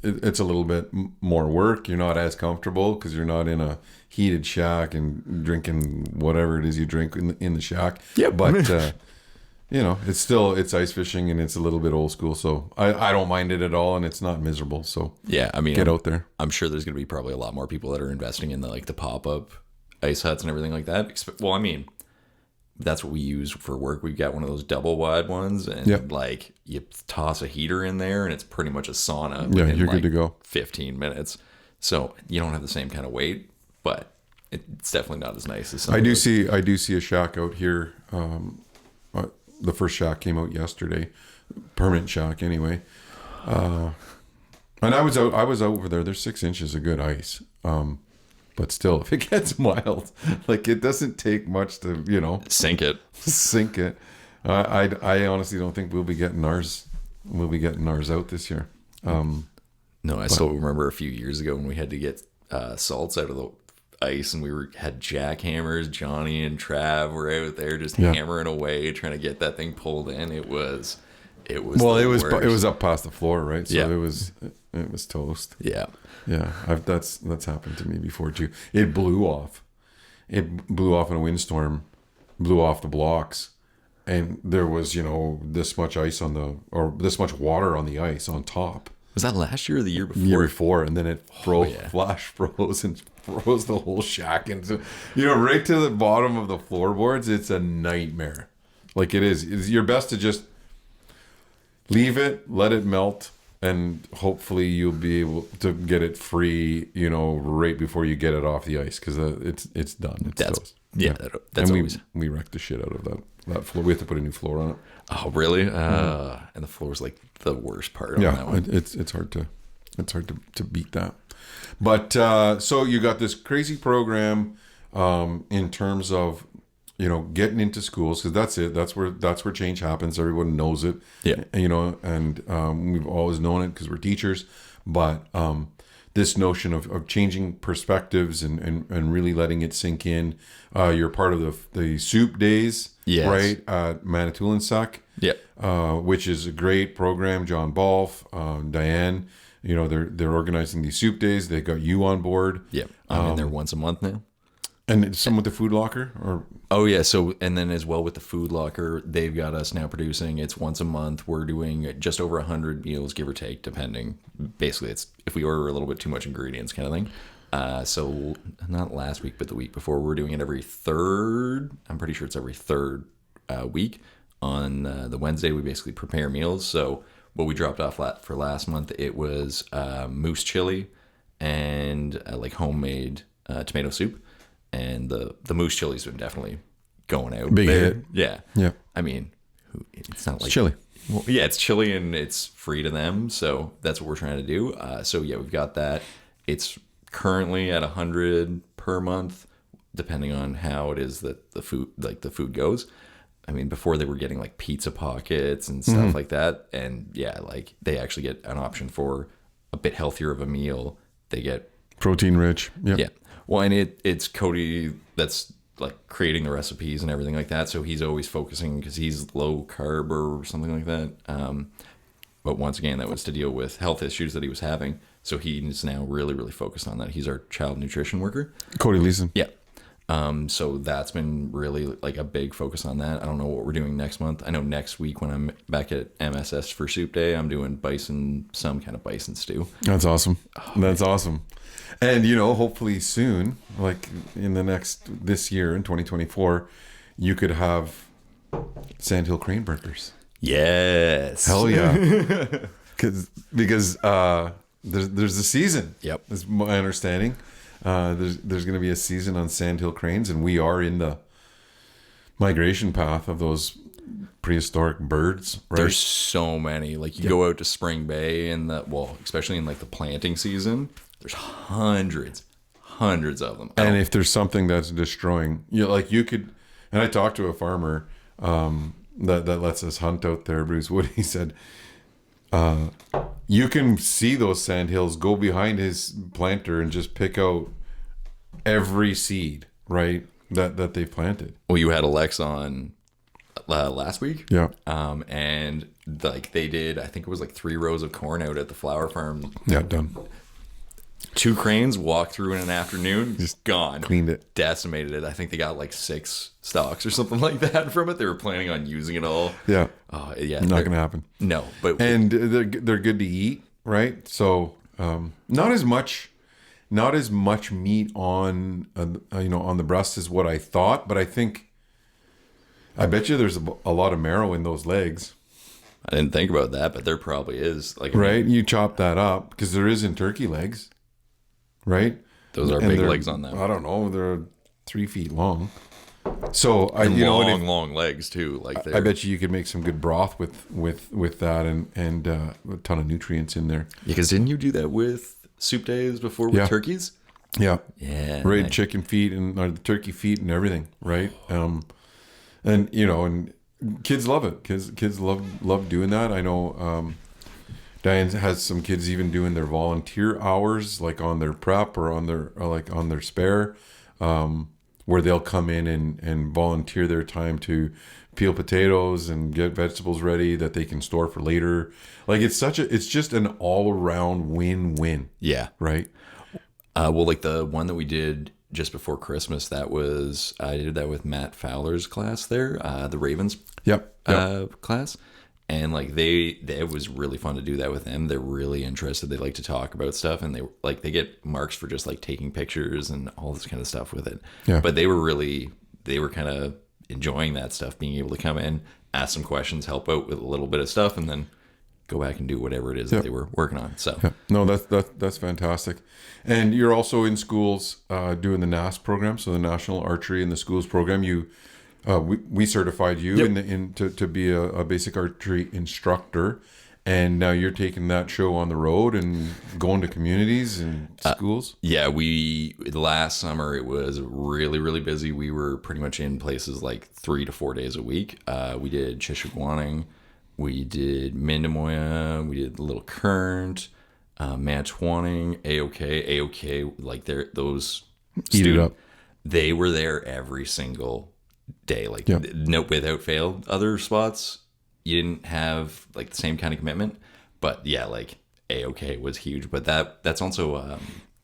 it's a little bit more work. You're not as comfortable because you're not in a heated shack and drinking whatever it is you drink in the shack. Yeah. But it's ice fishing, and it's a little bit old school. So I don't mind it at all, and it's not miserable. So yeah, I mean, get out there. I'm sure there's going to be probably a lot more people that are investing in the pop-up ice huts and everything like that. Well, I mean, that's what we use for work. We've got one of those double wide ones, and you toss a heater in there, and it's pretty much a sauna. Yeah, you're good to go. 15 minutes. So you don't have the same kind of weight, but it's definitely not as nice as some. I do see a shack out here. The first shack came out yesterday, permanent shack anyway. And I was over there. There's 6 inches of good ice. But still, if it gets mild, like it doesn't take much to, sink it. Sink it. I honestly don't think we'll be getting ours out this year. No, I still remember a few years ago when we had to get salts out of the ice, and we had jackhammers. Johnny and Trav were out there just hammering away trying to get that thing pulled in. It was up past the floor, right? So it was toast. Yeah. Yeah, that's happened to me before too. It blew off. It blew off in a windstorm, blew off the blocks, and there was, this much ice or this much water on the ice on top. Was that last year or the year before? Year before, and then it flash froze and froze the whole shack into, right to the bottom of the floorboards. It's a nightmare. Like it is. It's your best to just leave it, let it melt, and hopefully you'll be able to get it free, right before you get it off the ice, because it's done. It's toast. That's and always. We wrecked the shit out of that floor. We have to put a new floor on it. Oh, really? And the floor's like the worst part on that one. It's hard to beat that. But so you got this crazy program in terms of getting into schools, because that's it. That's where change happens. Everyone knows it. Yeah. And we've always known it because we're teachers. But this notion of changing perspectives and really letting it sink in. You're part of the soup days, yes, right, at Manitoulin Suck, which is a great program. John Balf, Diane, they're organizing these soup days. They got you on board. Yeah, I'm in there once a month now. And some with the food locker, or oh yeah, so and then as well with the food locker, they've got us now producing. It's once a month. We're doing just over 100 meals, give or take, depending. Basically, it's if we order a little bit too much ingredients, kind of thing. So not last week, but the week before, we're doing it every third. I'm pretty sure it's every third week. On the Wednesday, we basically prepare meals. So what we dropped off for last month, it was moose chili and like homemade tomato soup. And the moose chili's been definitely going out. Big there. hit. Yeah. I mean, it's not like it's chili. Well, yeah, it's chili and it's free to them. So that's what we're trying to do. So yeah, we've got that. It's currently at 100 per month, depending on how it is that the food goes. I mean, before they were getting like pizza pockets and stuff like that. And yeah, like they actually get an option for a bit healthier of a meal. They get protein rich. Yeah. Well, and it's Cody that's like creating the recipes and everything like that. So he's always focusing because he's low carb or something like that. But once again, that was to deal with health issues that he was having. So he is now really, really focused on that. He's our child nutrition worker. Cody Leeson. Yeah. So that's been really like a big focus on that. I don't know what we're doing next month. I know next week when I'm back at MSS for soup day, I'm doing some kind of bison stew. That's awesome. That's awesome. And, hopefully soon, like this year in 2024, you could have Sandhill crane burgers. Yes. Hell yeah. Because there's a season. Yep. Is my understanding. There's going to be a season on Sandhill cranes, and we are in the migration path of those prehistoric birds, right? There's so many. Like you go out to Spring Bay and especially in like the planting season, there's hundreds of them. And if there's something that's destroying, you could, and I talked to a farmer that lets us hunt out there, Bruce Wood. He said, you can see those sandhills, go behind his planter and just pick out every seed, right, that they've planted. Well, you had Alex on last week. Yeah. And like they did, I think it was like 3 rows of corn out at the flower farm. Yeah, done. 2 cranes walked through in an afternoon, just gone. Cleaned it. Decimated it. I think they got like 6 stalks or something like that from it. They were planning on using it all. Yeah. Oh, yeah. Not going to happen. No, but and they're good to eat, right? So not as much meat on on the breast is what I thought, but I bet you there's a lot of marrow in those legs. I didn't think about that, but there probably is. Like, right? You chop that up because there is in turkey legs, right? Those are big legs on them. I don't know. They're 3 feet long. So long legs too. Like I bet you could make some good broth with that and a ton of nutrients in there. Yeah, because didn't you do that with soup days before with turkeys? Yeah. Yeah. Right. Chicken feet and the turkey feet and everything. Right. And kids love it. Kids love doing that. I know Diane has some kids even doing their volunteer hours, like on their prep or on their spare, where they'll come in and volunteer their time to peel potatoes and get vegetables ready that they can store for later. Like it's just an all around win-win. Yeah. Right. Well, like the one that we did just before Christmas. I did that with Matt Fowler's class there, the Ravens class. And like it was really fun to do that with them. They're really interested. They like to talk about stuff, and they get marks for just like taking pictures and all this kind of stuff with it. Yeah. But they were kind of enjoying that stuff, being able to come in, ask some questions, help out with a little bit of stuff, and then go back and do whatever it is that they were working on. So no, that's fantastic. And you're also in schools doing the NAS program, so the National Archery in the Schools program. We certified you to be a basic archery instructor, and now you're taking that show on the road and going to communities and schools. Last summer it was really, really busy. We were pretty much in places like 3 to 4 days a week. We did Chishagwaning, we did Mindamoya, we did Little Current, Manchwaning, AOK. Like those Eat it up. They were there every single day, like no, without fail. Other spots you didn't have like the same kind of commitment, but yeah, like AOK was huge. But that's also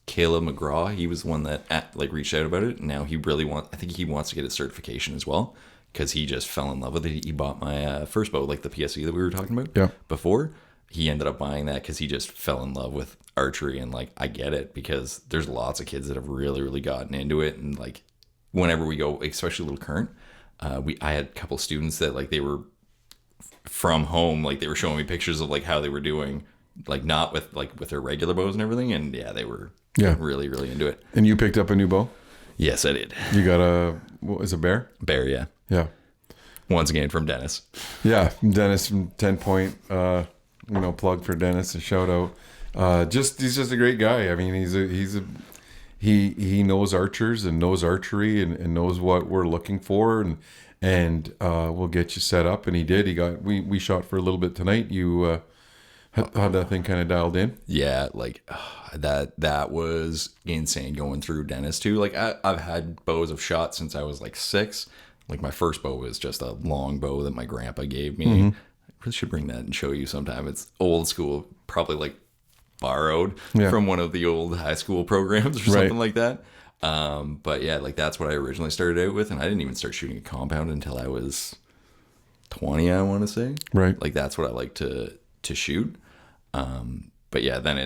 Caleb McGraw. He was the one that reached out about it. Now I think he wants to get his certification as well, because he just fell in love with it. He bought my first bow, like the PSE that we were talking about before. He ended up buying that because he just fell in love with archery. And like, I get it, because there's lots of kids that have really, really gotten into it. And like, whenever we go, especially Little Current, I had a couple students that like they were from home, like they were showing me pictures of like how they were doing, like not with their regular bows and everything. And yeah, they were really, really into it. And you picked up a new bow? Yes, I did. You got a bear? Bear, yeah. Yeah. Once again from Dennis. Yeah, Dennis from 10 Point. Plug for Dennis, a shout out. He's just a great guy. I mean, he knows archers and knows archery and knows what we're looking for, and we'll get you set up. And he did. We shot for a little bit tonight. You had that thing kind of dialed in? Yeah, like that was insane going through Dennis too. Like I've had bows I've shot since I was like 6. Like my first bow was just a long bow that my grandpa gave me. I really should bring that and show you sometime. It's old school, probably like borrowed from one of the old high school programs or something like that. But yeah, like that's what I originally started out with, and I didn't even start shooting a compound until I was 20, I want to say. Right. Like that's what I like to shoot. But yeah, then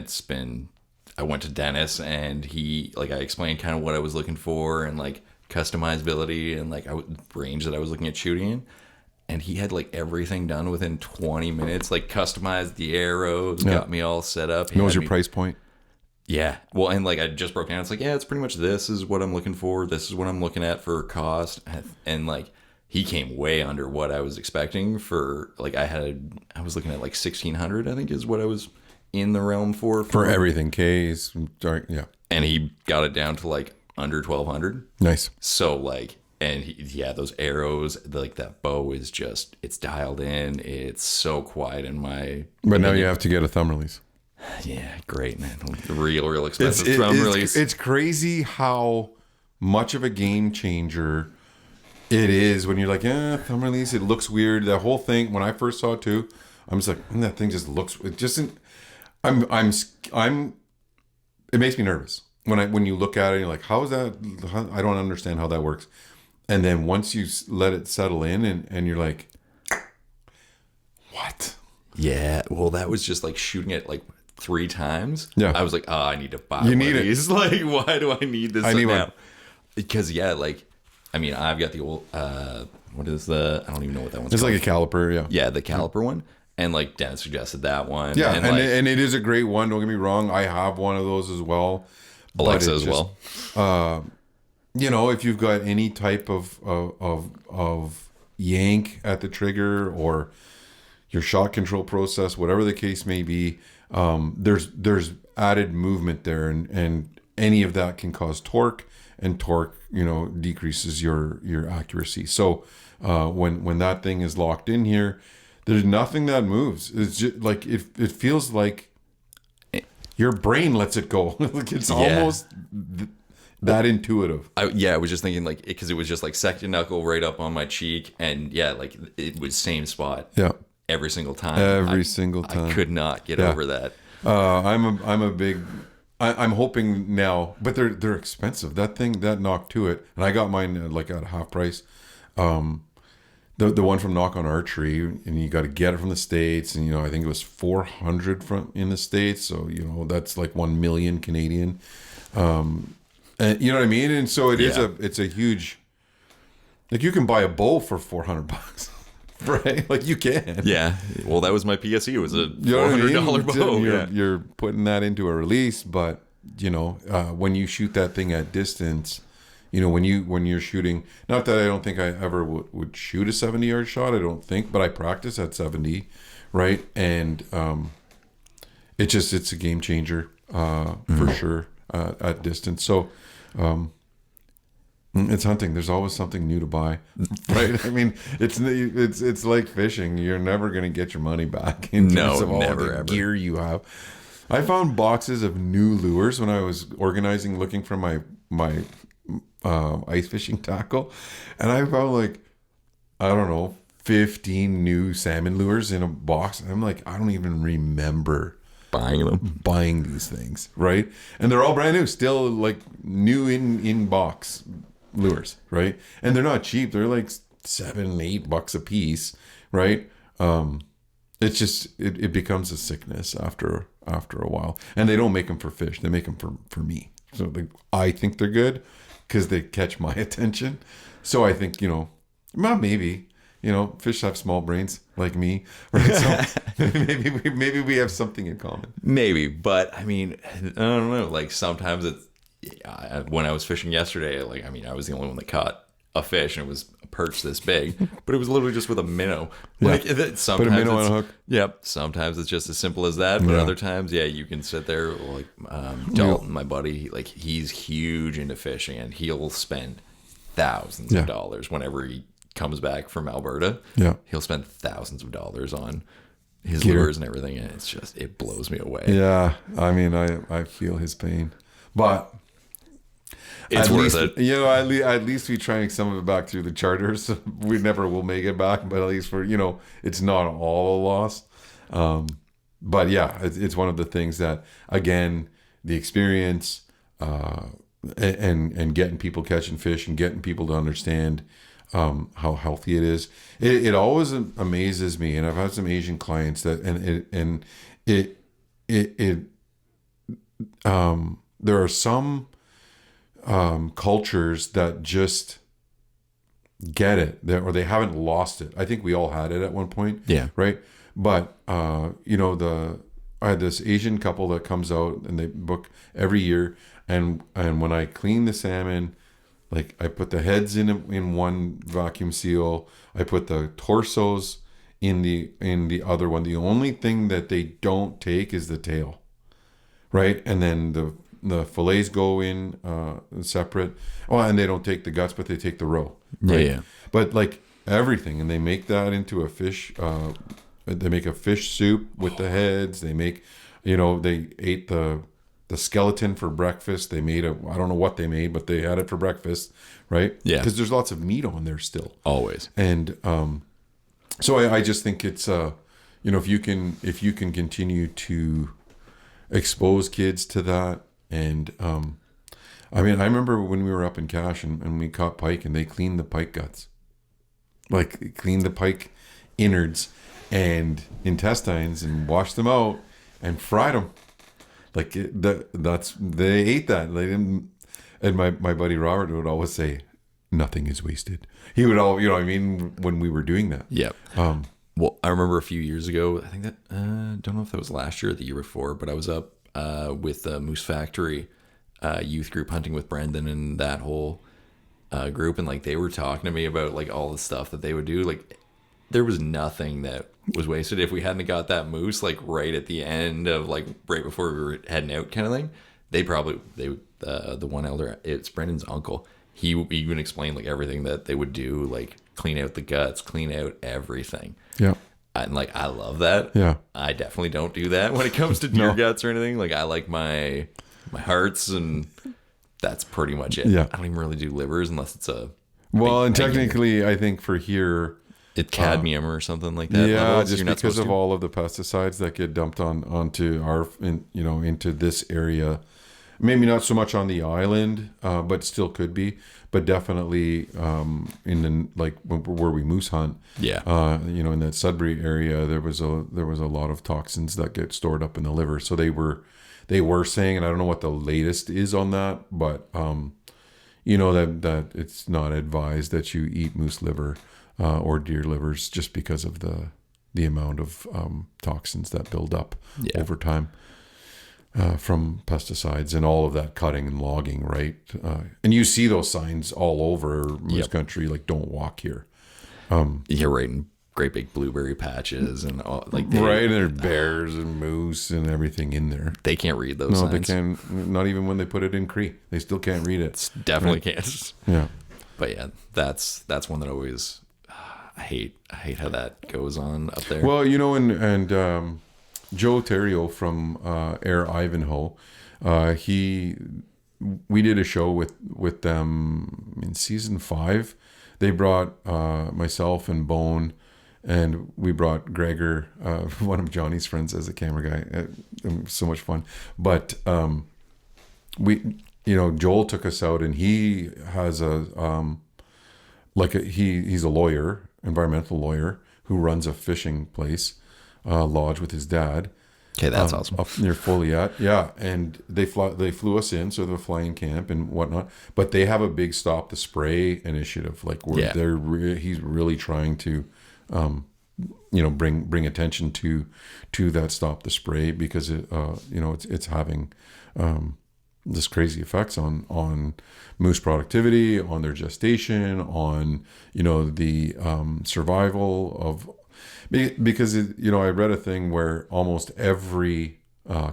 I went to Dennis, and I explained kind of what I was looking for, and like customizability, and like range that I was looking at shooting in. And he had like everything done within 20 minutes, like customized the arrows, got me all set up. Knows your price point. Yeah. Well, and like I just broke down. It's like, yeah, it's pretty much this is what I'm looking for. This is what I'm looking at for cost. And like he came way under what I was expecting for, like I was looking at like 1,600, I think is what I was in the realm for everything. Case. Yeah. And he got it down to like under 1,200. Nice. So like, and those arrows, like that bow is just, it's dialed in. It's so quiet in my... But now you have to get a thumb release. Yeah, great, man. Real expensive thumb release. It's crazy how much of a game changer it is when you're like, thumb release, it looks weird. That whole thing, when I first saw it too, I'm just like, that thing just looks, it makes me nervous. When you look at it, you're like, how is that? I don't understand how that works. And then once you let it settle in and you're like, what? Yeah. Well, that was just like shooting it like 3 times. Yeah. I was like, I need to buy one of these. Like, why do I need this now? One. Because like, I mean, I've got the old, what is I don't even know what that one's called. It's like a caliper, yeah. Yeah, the caliper one. And like Dennis suggested that one. Yeah, and it is a great one. Don't get me wrong. I have one of those as well. Alexa as well. If you've got any type of yank at the trigger or your shot control process, whatever the case may be, there's added movement there, and any of that can cause torque, and torque, decreases your accuracy. So when that thing is locked in here, there's nothing that moves. It's just like it feels like your brain lets it go. Like it's almost that intuitive. I was just thinking like, because it was just like second knuckle right up on my cheek, and like it was same spot. Yeah. Every single time. Single time. I could not get over that. I'm a big I'm hoping now, but they're expensive. That Knock to It, and I got mine like at half price. The one from Knock on Archery, and you got to get it from the States, and I think it was 400 from in the States, so that's like 1 million Canadian. And you know what I mean? And so it's a huge, like, you can buy a bow for $400. Right, like you can. Yeah. Well, that was my PSE. It was a $400 bow. You're putting that into a release, but when you shoot that thing at distance, when you're shooting. Not that I don't think I ever would shoot a 70-yard shot. I don't think, but I practice at 70, right? And it's a game changer for sure at distance. So. It's hunting. There's always something new to buy, right? I mean, it's like fishing. You're never going to get your money back in terms of all the gear you have. I found boxes of new lures when I was organizing, looking for my ice fishing tackle, and I found like, I don't know, 15 new salmon lures in a box. And I'm like, I don't even remember buying these things, right? And they're all brand new, still like new in box lures, right? And they're not cheap. They're like $7-8 a piece, right? It's just it becomes a sickness after a while. And they don't make them for fish. They make them for me. So I think they're good because they catch my attention. So I think well, maybe fish have small brains like me, right? So maybe we have something in common. Maybe, but I mean, I don't know. Like sometimes when I was fishing yesterday, like, I mean, I was the only one that caught a fish, and it was a perch this big, but it was literally just with a minnow. Like sometimes put a minnow on a hook. Yep. Sometimes it's just as simple as that, but other times, you can sit there. Like Dalton, my buddy, like he's huge into fishing, and he'll spend thousands of dollars whenever he comes back from Alberta. Yeah, he'll spend thousands of dollars on his lures and everything, and it blows me away. Yeah, I mean, I feel his pain, but it's worth it. At least we trying some of it back through the charters. We never will make it back, but at least for it's not all a loss. But yeah, it's one of the things that, again, the experience and getting people catching fish and getting people to understand how healthy it is. It always amazes me, and I've had some Asian clients that there are some cultures that just get it, or they haven't lost it. I think we all had it at one point. Yeah. Right. But I had this Asian couple that comes out, and they book every year. And when I clean the salmon, like I put the heads in one vacuum seal, I put the torsos in the other one. The only thing that they don't take is the tail, right? And then the fillets go in separate. Oh, and they don't take the guts, but they take the roe. Right? Yeah. But like everything, and they make that into a fish. They make a fish soup with the heads. They make, they ate the skeleton for breakfast. They made I don't know what they made, but they had it for breakfast, right? Yeah. Because there's lots of meat on there still. Always. And so I just think it's if you can continue to expose kids to that. And I mean, I remember when we were up in Cache and we caught pike, and they cleaned the pike guts, like cleaned the pike innards and intestines, and washed them out and fried them. Like they ate that. They didn't. And my buddy Robert would always say, "Nothing is wasted." He would when we were doing that. Yep. Well, I remember a few years ago. I think that don't know if that was last year or the year before, but I was up with the Moose Factory youth group hunting with Brendan and that whole group, and like they were talking to me about like all the stuff that they would do. Like there was nothing that was wasted. If we hadn't got that moose like right at the end of like right before we were heading out kind of thing, the one elder, it's Brendan's uncle, he even explained like everything that they would do, like clean out the guts, clean out everything. Yeah. And like I love that. Yeah. I definitely don't do that when it comes to deer guts or anything. Like I like my hearts, and that's pretty much it. Yeah. I don't even really do livers unless it's and technically I think for here it's cadmium or something like that. Yeah, levels, just because of all of the pesticides that get dumped onto our into this area. maybe not so much on the island, but still could be. But definitely in the like where we moose hunt, you know, in that Sudbury area, there was a lot of toxins that get stored up in the liver. So they were saying, and I don't know what the latest is on that, but you know, that it's not advised that you eat moose liver or deer livers just because of the amount of toxins that build up over time. From pesticides and all of that cutting and logging, right? And you see those signs all over moose country, like "Don't walk here." You're right, in great big blueberry patches and all, like right. And there's bears and moose and everything in there. They can't read those. No, signs. they can. Not even when they put it in Cree, they still can't read it. Definitely can't. Yeah, but yeah, that's one that always I hate how that goes on up there. Well, you know, and Joe Terrio from Air Ivanhoe, we did a show with them in season 5. They brought myself and Bone, and we brought Gregor, one of Johnny's friends, as a camera guy. It was so much fun. But you know, Joel took us out, and he has he's a lawyer, environmental lawyer, who runs a fishing place. Lodge with his dad. Okay, that's awesome. Up near Folliat, yeah. And they flew us in, so they're flying camp and whatnot. But they have a big Stop the Spray initiative, like where he's really trying to, you know, bring attention to that Stop the Spray, because it, you know, it's having this crazy effects on moose productivity, on their gestation, on, you know, the survival of. Because you know, I read a thing where almost every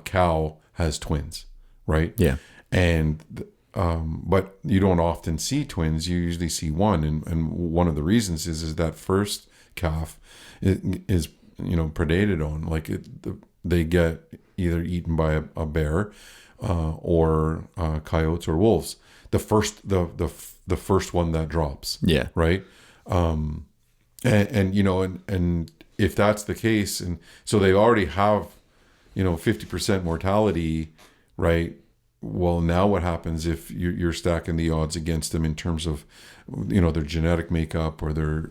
cow has twins, right? Yeah. And but you don't often see twins. You usually see one, and one of the reasons is that first calf is you know, predated on, like they get either eaten by a bear or coyotes or wolves. The first one that drops. Yeah. Right. And you know, and if that's the case, and so they already have, you know, 50% mortality, right? Well, now what happens if you're stacking the odds against them in terms of, you know, their genetic makeup or their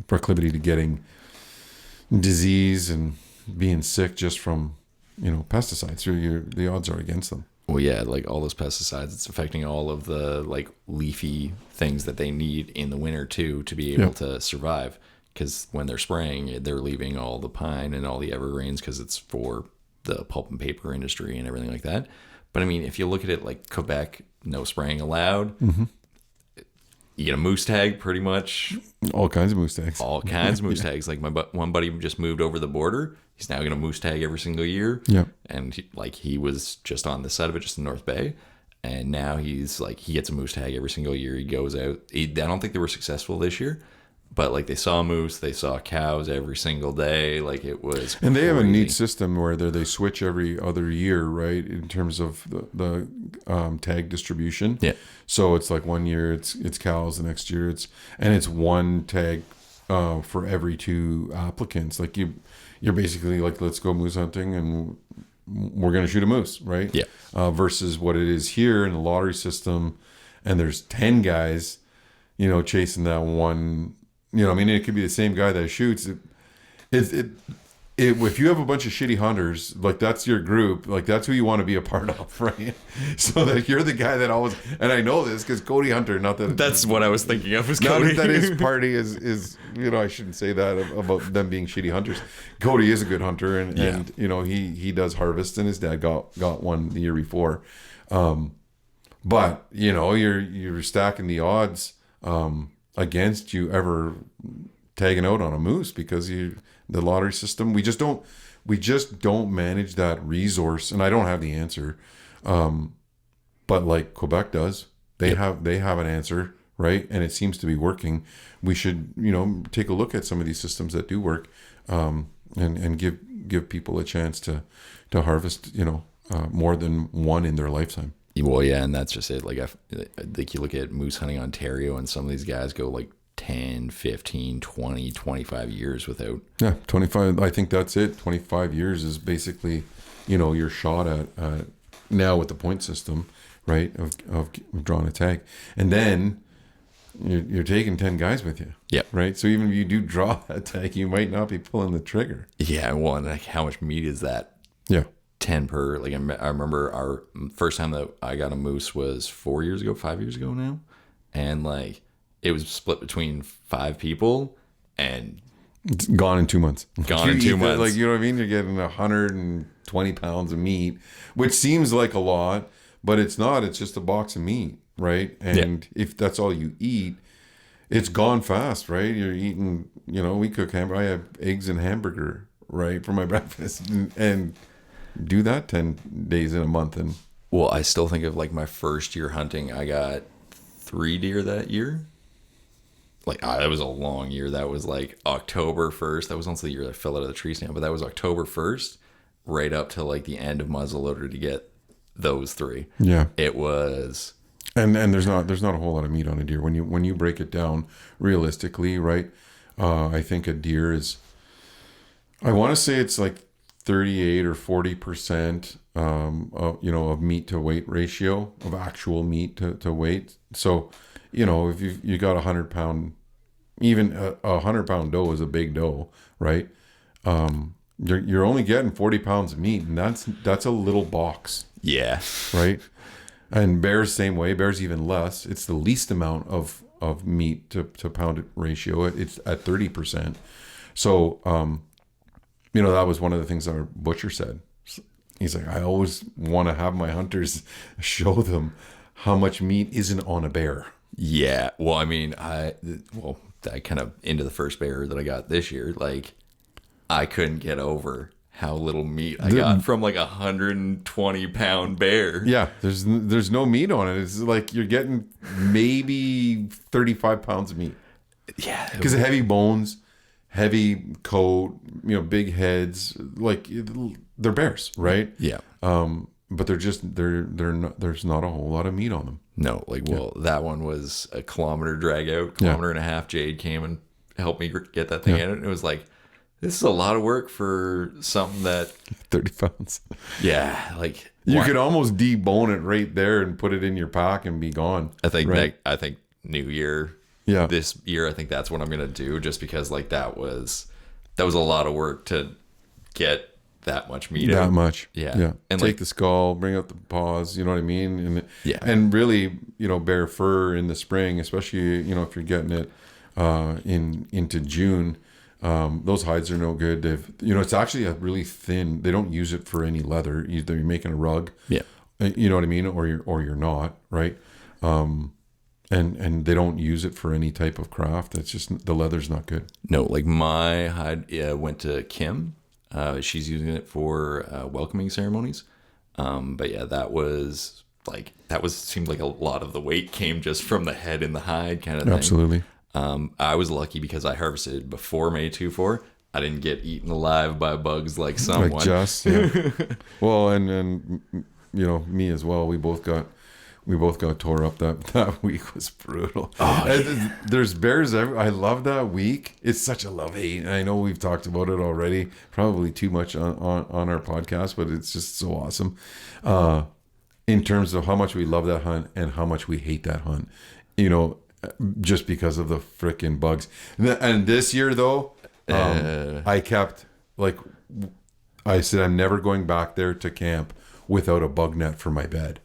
proclivity to getting disease and being sick just from, you know, pesticides? So the odds are against them. Well, yeah, like all those pesticides, it's affecting all of the like leafy things that they need in the winter too to be able to survive. Because when they're spraying, they're leaving all the pine and all the evergreens because it's for the pulp and paper industry and everything like that. But I mean, if you look at it like Quebec, no spraying allowed. Mm-hmm. You get a moose tag, pretty much. All kinds of moose tags. All kinds of moose tags. Like one buddy just moved over the border. He's now going to moose tag every single year. Yeah. And he was just on the side of it, just in North Bay. And now he's like, he gets a moose tag every single year. He goes out. I don't think they were successful this year. But like they saw moose, they saw cows every single day. Like it was And they have a neat system where they switch every other year, right? In terms of the tag distribution. Yeah. So it's like one year it's cows, the next year it's one tag for every 2 applicants. Like you're basically like, let's go moose hunting and we're going to shoot a moose, right? Yeah. Versus what it is here in the lottery system, and there's 10 guys, you know, chasing that one. You know, I mean, it could be the same guy that shoots. If you have a bunch of shitty hunters, like that's your group, like that's who you want to be a part of, right? So that you're the guy that always, and I know this because Cody Hunter, not that that's what I was thinking of. Was not Cody. that his party is, you know, I shouldn't say that about them being shitty hunters. Cody is a good hunter, and you know, he does harvest, and his dad got one the year before. But you know, you're stacking the odds against you ever tagging out on a moose because the lottery system, we just don't manage that resource, and I don't have the answer, but like Quebec does, they have an answer, right? And it seems to be working. We should, you know, take a look at some of these systems that do work, and give people a chance to harvest, you know, more than one in their lifetime. Well, yeah, and that's just it. Like, I think you look at moose hunting Ontario, and some of these guys go like 10, 15, 20, 25 years without. Yeah, 25. I think that's it. 25 years is basically, you know, your shot at now with the point system, right, of drawing a tag, and then you're taking 10 guys with you. Yep. Right. So even if you do draw that tag, you might not be pulling the trigger. Yeah. Well, and like how much meat is that? Yeah. 10 per. Like I remember our first time that I got a moose was 5 years ago now, and like it was split between 5 people, and It's gone in 2 months. Gone in 2 months. Like, you know what I mean? You're getting 120 pounds of meat, which seems like a lot, but it's not. It's just a box of meat, right? And if that's all you eat, it's gone fast, right? You're eating, we cook hamburger. I have eggs and hamburger, right, for my breakfast, and do that 10 days in a month. And well, I still think of like my first year hunting. I got 3 deer that year. Like, that was a long year. That was like October 1st. That was also the year I fell out of the tree stand, but that was October 1st, right up to like the end of muzzleloader to get those 3. yeah, It was. and there's not a whole lot of meat on a deer when you break it down realistically, right? I think a deer is, I want to say it's like 38 or 40% of meat to weight ratio, of actual meat to weight. So if you got 100-pound, even a 100-pound doe is a big doe, right? You're only getting 40 pounds of meat, and that's a little box, Yeah. right? And bears same way. Bears even less. It's the least amount of meat to pound ratio. It's at 30%. So that was one of the things our butcher said. He's like, I always want to have my hunters show them how much meat isn't on a bear. Yeah. Well, I mean, I kind of into the first bear that I got this year, like I couldn't get over how little meat I got from like 120-pound bear. Yeah, there's no meat on it. It's like you're getting maybe 35 pounds of meat. Yeah. Because of heavy bones, heavy coat, big heads, like they're bears, right? Yeah. But they're not, there's not a whole lot of meat on them. No, like, well, that one was a kilometer drag out, kilometer and a half. Jade came and helped me get that thing in it. And it was like, this is a lot of work for something that 30 pounds. Yeah, like you could almost debone it right there and put it in your pack and be gone. I think right? I think New Year. Yeah. This year, I think that's what I'm gonna do, just because like that was a lot of work to get that much meat that out. much. Yeah. And take the skull, bring out the paws, you know what I mean? And and really, bear fur in the spring, especially, if you're getting it into June, those hides are no good. It's actually a really thin, they don't use it for any leather. Either you're making a rug, you know what I mean, or you're not, right? And they don't use it for any type of craft. It's just, the leather's not good. No, like my hide went to Kim. She's using it for welcoming ceremonies. But yeah, seemed like a lot of the weight came just from the head and the hide kind of thing. Absolutely. I was lucky because I harvested before May 24. I didn't get eaten alive by bugs like someone. Like Jess, yeah. Well, and me as well. We both got tore up. That week was brutal. And there's bears everywhere. I love that week. It's such a love-hate. I know we've talked about it already, probably too much on our podcast, but it's just so awesome. In terms of how much we love that hunt and how much we hate that hunt, just because of the freaking bugs. And this year though, I kept, like, I said, I'm never going back there to camp without a bug net for my bed.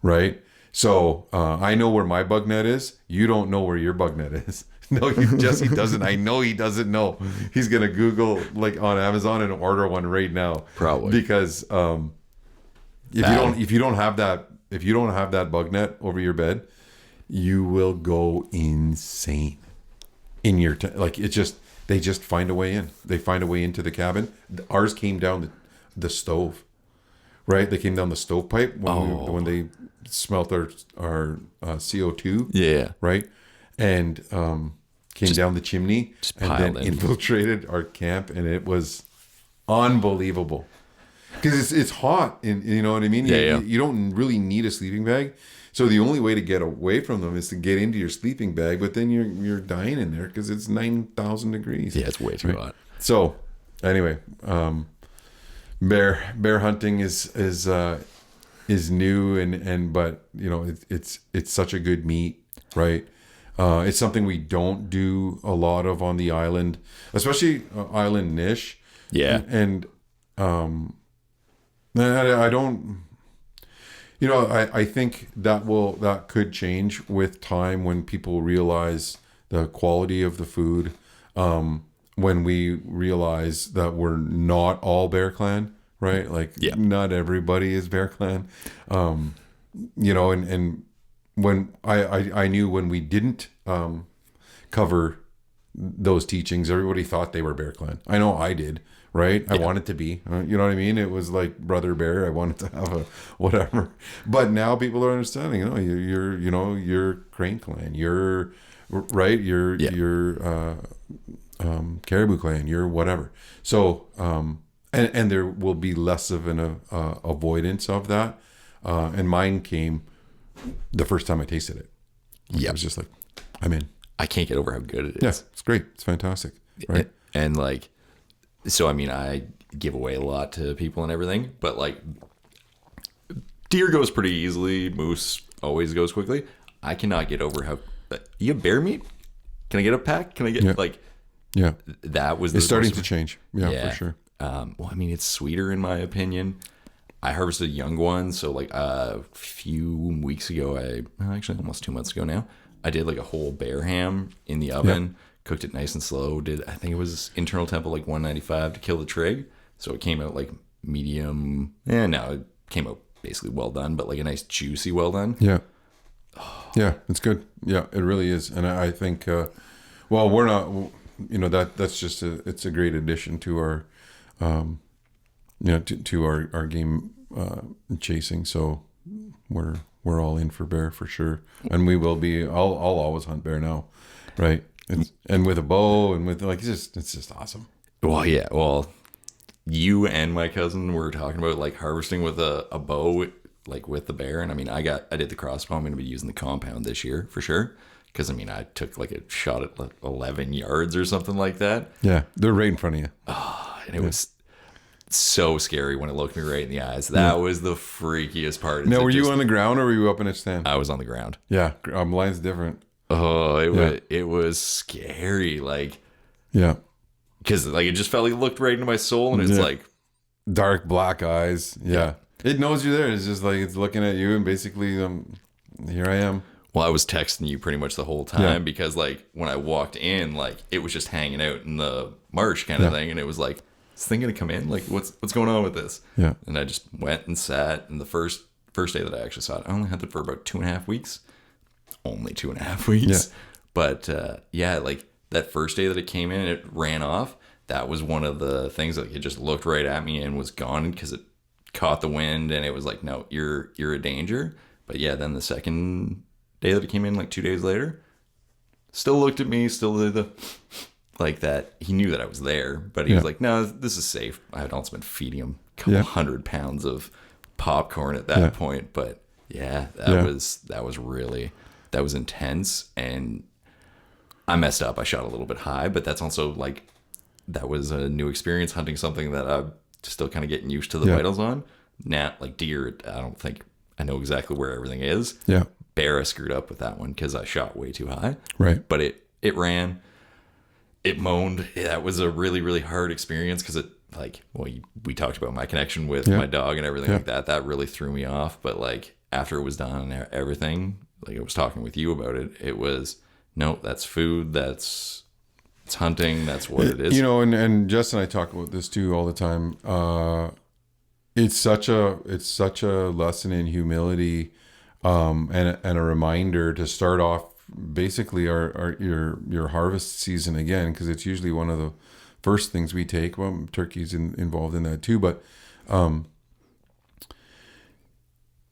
Right? So I know where my bug net is. You don't know where your bug net is. No, Jesse doesn't. I know he doesn't know. He's gonna Google, like, on Amazon and order one right now. Probably. Because if you don't have that bug net over your bed, you will go insane in your they just find a way in. They find a way into the cabin. Ours came down the stove. Right, they came down the stovepipe when they smelt our CO2. Yeah, right, and came down the chimney and then infiltrated our camp, and it was unbelievable because it's hot, and you know what I mean. You don't really need a sleeping bag, so the only way to get away from them is to get into your sleeping bag. But then you're dying in there because it's 9,000 degrees. Yeah, it's way too hot. So anyway. Bear hunting is is new, but it's such a good meat, right? It's something we don't do a lot of on the island, especially island niche. Yeah. And I don't, I think that could change with time when people realize the quality of the food. When we realize that we're not all Bear Clan, right? Like not everybody is Bear Clan. And when I knew when we didn't cover those teachings, everybody thought they were Bear Clan. I know I did, right? I wanted to be, you know what I mean? It was like Brother Bear. I wanted to have a whatever. But now people are understanding, you're Crane Clan. You're right. You're Caribou Clan. You're whatever. So and there will be less of an avoidance of that. And mine came the first time I tasted it. Yeah, I was just like, I'm in. I can't get over how good it is. Yeah, it's great. It's fantastic. Right. And like, so I mean, I give away a lot to people and everything, but like, deer goes pretty easily. Moose always goes quickly. I cannot get over how you have bear meat. Can I get a pack? Can I get Yeah, that was. It's starting to change. Yeah, for sure. Well, I mean, it's sweeter in my opinion. I harvested young ones, so like a few weeks ago, actually almost 2 months ago now, I did like a whole bear ham in the oven, cooked it nice and slow. I think it was internal temp like 195 to kill the trig, so it came out like medium. No, it came out basically well done, but like a nice juicy well done. Yeah, yeah, it's good. Yeah, it really is, and I think, well, we're not, that's just it's a great addition to our, to our game chasing. So we're all in for bear for sure, and we will be. I'll always hunt bear now, right? And with a bow and with like it's just awesome. Well, yeah. Well, you and my cousin were talking about like harvesting with a bow, like with the bear, and I mean, I did the crossbow. I'm going to be using the compound this year for sure. Because I mean, I took like a shot at like 11 yards or something like that. Yeah, they're right in front of you. And it was so scary when it looked me right in the eyes. That was the freakiest part. Now, were you on the ground or were you up in a stand? I was on the ground. Yeah, line's different. Oh, it was scary. Like, yeah, because like it just felt like it looked right into my soul, and it's like dark black eyes. Yeah, it knows you're there. It's just like it's looking at you, and basically, here I am. Well, I was texting you pretty much the whole time because like when I walked in, like it was just hanging out in the marsh kind of thing, and it was like, is this thing gonna come in? Like, what's going on with this? Yeah. And I just went and sat. And the first day that I actually saw it, I only hunted for about 2.5 weeks. Only 2.5 weeks. Yeah. But like that first day that it came in, it ran off. That was one of the things that it just looked right at me and was gone because it caught the wind, and it was like, no, you're a danger. But yeah, then the second day that it came in, like 2 days later, still looked at me, still did the like that. He knew that I was there, but he was like, no, this is safe. I had also been feeding him a couple 100 pounds of popcorn at that point. But that was intense, and I messed up. I shot a little bit high, but that's also like, that was a new experience hunting something that I'm still kind of getting used to the vitals on. Now, like deer, I don't think I know exactly where everything is. Yeah. Bear, I screwed up with that one because I shot way too high. Right. But it ran, it moaned. That was a really, really hard experience because it, like, well, we talked about my connection with my dog and everything like that. That really threw me off. But like after it was done and everything, like I was talking with you about it, it was, no, that's food. It's hunting. That's what it is. And Jess and I talk about this too all the time. It's such a lesson in humility. And a reminder to start off basically your harvest season again, because it's usually one of the first things we take. Well, turkey's involved in that too, but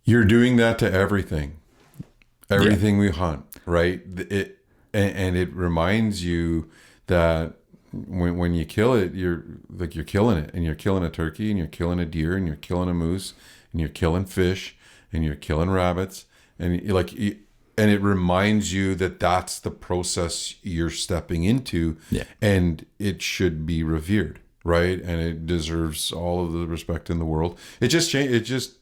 you're doing that to everything we hunt, right? It reminds you that when you kill it, you're killing it, and you're killing a turkey, and you're killing a deer, and you're killing a moose, and you're killing fish, and you're killing rabbits, and it reminds you that that's the process you're stepping into, and it should be revered, right? And it deserves all of the respect in the world. It just changed.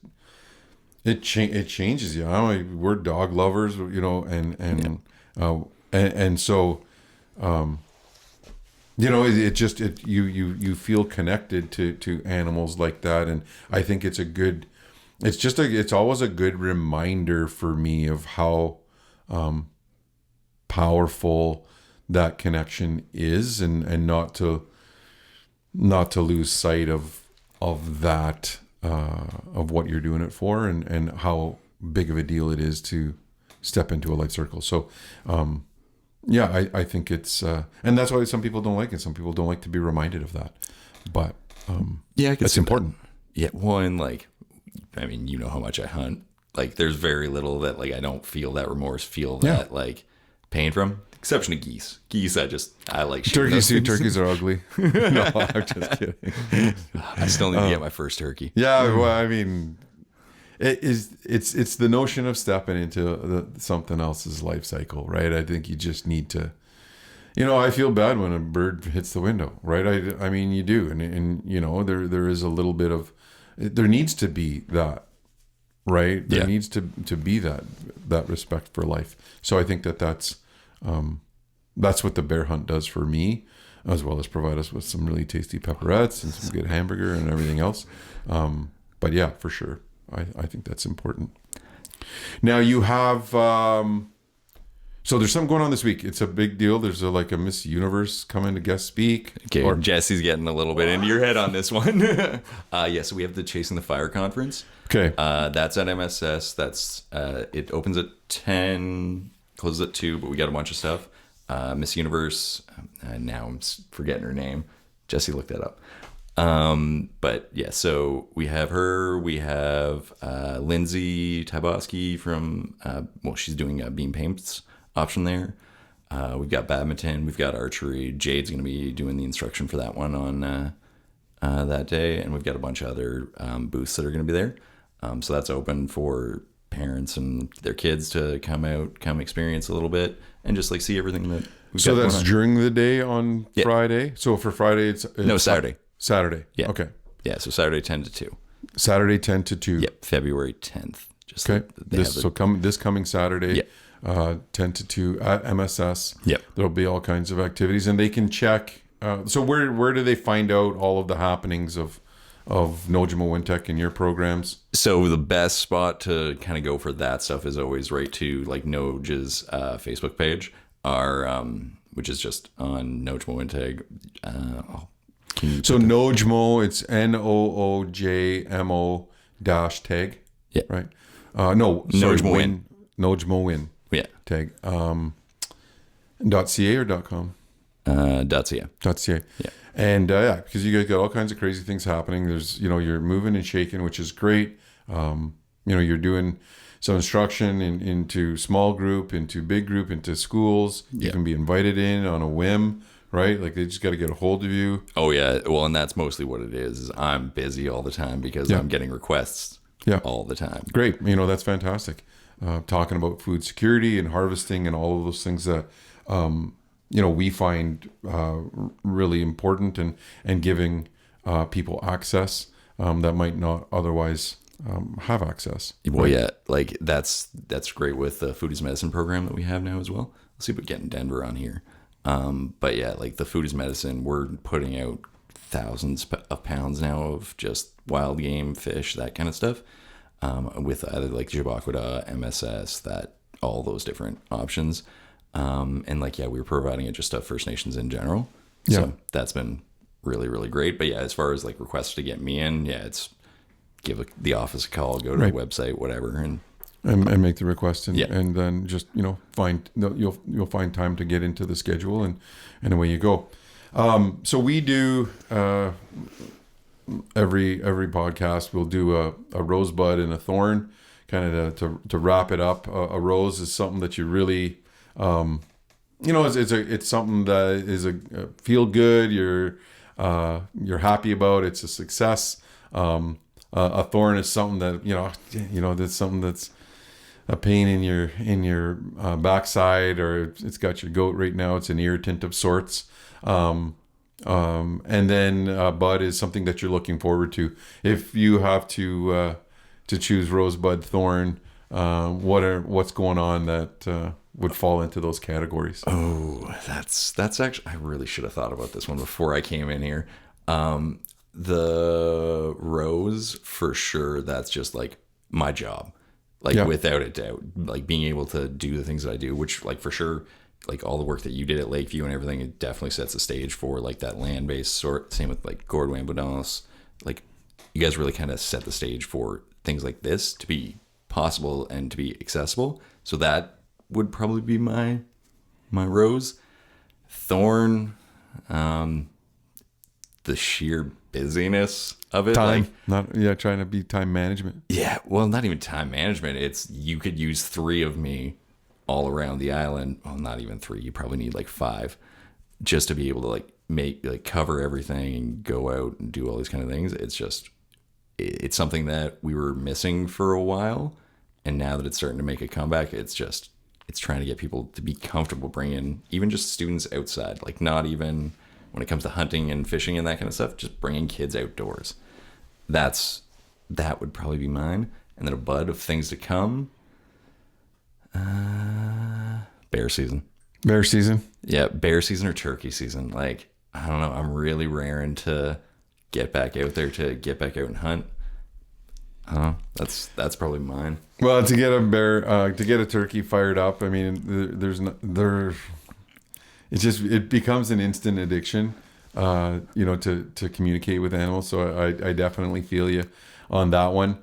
it changes you. I don't know, we're dog lovers, you know, and so you know, you feel connected to animals like that, and I think it's it's always a good reminder for me of how powerful that connection is, and not to lose sight of that, of what you're doing it for, and how big of a deal it is to step into a life circle. So yeah, I think it's and that's why some people don't like it. Some people don't like to be reminded of that, but yeah, it's important. Yeah, well, and like, I mean, you know how much I hunt. Like, there's very little that like I don't feel that remorse, feel that like pain from. Exception to geese. Geese, I like shooting Turkeys. those things. Turkeys are ugly. No, I'm just kidding. I still need to get my first turkey. Yeah, well, I mean, it's the notion of stepping into something else's life cycle, right? I think you just need to, you know, I feel bad when a bird hits the window, right? I mean, you do, and you know, there is a little bit of, there needs to be that, right? There needs to be that respect for life. So I think that's what the bear hunt does for me, as well as provide us with some really tasty pepperettes and some good hamburger and everything else. But yeah, for sure, I think that's important. Now you have, so there's something going on this week. It's a big deal. There's a Miss Universe coming to guest speak. Okay, Jesse's getting a little bit into your head on this one. So we have the Chasing the Fire conference. Okay. That's at MSS. That's it opens at 10, closes at 2, but we got a bunch of stuff. Miss Universe, now I'm forgetting her name. Jesse looked that up. But yeah, so we have her. We have Lindsay Taboski from, she's doing beam paints option there. We've got badminton. We've got archery. Jade's going to be doing the instruction for that one on that day. And we've got a bunch of other booths that are going to be there. So that's open for parents and their kids to come experience a little bit and just like see everything that we've got. So that's during the day on Friday. So for Friday, it's no, Saturday. Saturday. Yeah. Okay. Yeah. So Saturday 10 to 2. Saturday 10 to 2. Yep. February 10th. Just okay. This coming Saturday. Yep. 10 to 2 at MSS. Yep. There'll be all kinds of activities, and they can check. So where do they find out all of the happenings of Noojmowin Teg in your programs? So the best spot to kind of go for that stuff is always right to like Nooj's Facebook page, which is just on Noojmowin Teg. So Noojmo, it's NOOJMO -Teg. Yeah. Right. No. Noojmowin. Noojmowin. Yeah. Teg. .ca or .com? .ca. .ca. Yeah. And because you guys got all kinds of crazy things happening. There's, you're moving and shaking, which is great. You're doing some instruction into small group, into big group, into schools. You can be invited in on a whim, right? Like they just got to get a hold of you. Oh yeah. Well, and that's mostly what it is I'm busy all the time because I'm getting requests all the time. Great. That's fantastic. Talking about food security and harvesting and all of those things that, we find really important, and giving people access that might not otherwise have access. Well, yeah, like that's great with the Food is Medicine program that we have now as well. Let's see about getting Denver on here. But yeah, like the Food is Medicine, we're putting out thousands of pounds now of just wild game, fish, that kind of stuff. With either like Jabaquada, MSS, all those different options. And like, we were providing it just to First Nations in general. So that's been really, really great. But yeah, as far as like requests to get me in, it's give the office a call, go to the website, whatever. And make the request and then just, you'll find time to get into the schedule and away you go. So we do, every podcast we'll do a rosebud and a thorn, kind of to wrap it up. A rose is something that you really it's something that is a feel good, you're happy about, it's a success. A thorn is something that that's something that's a pain in your backside, or it's got your goat right now, it's an irritant of sorts. And then bud is something that you're looking forward to. If you have to choose Rosebud, Thorn, what's going on that would fall into those categories? Oh, that's actually, I really should have thought about this one before I came in here. The Rose, for sure, that's just like my job. Like without a doubt, like being able to do the things that I do, which like for sure, like all the work that you did at Lakeview and everything, it definitely sets the stage for like that land-based sort. Same with like Noojmowin. Like you guys really kind of set the stage for things like this to be possible and to be accessible. So that would probably be my Rose. Thorn, the sheer busyness of it. Time, trying to be time management. Yeah, well, not even time management. It's you could use 3 of me all around the island. Well, not even 3. You probably need like 5 just to be able to like cover everything and go out and do all these kind of things. It's something that we were missing for a while, and now that it's starting to make a comeback, it's trying to get people to be comfortable bringing even just students outside, like not even when it comes to hunting and fishing and that kind of stuff, just bringing kids outdoors. That would probably be mine. And then a bud of things to come. Bear season. Bear season? Yeah, bear season or turkey season. Like, I don't know. I'm really raring to get back out there, to get back out and hunt. I don't know. That's probably mine. Well, to get a bear, to get a turkey fired up, I mean, it becomes an instant addiction, to communicate with animals. So I definitely feel you on that one.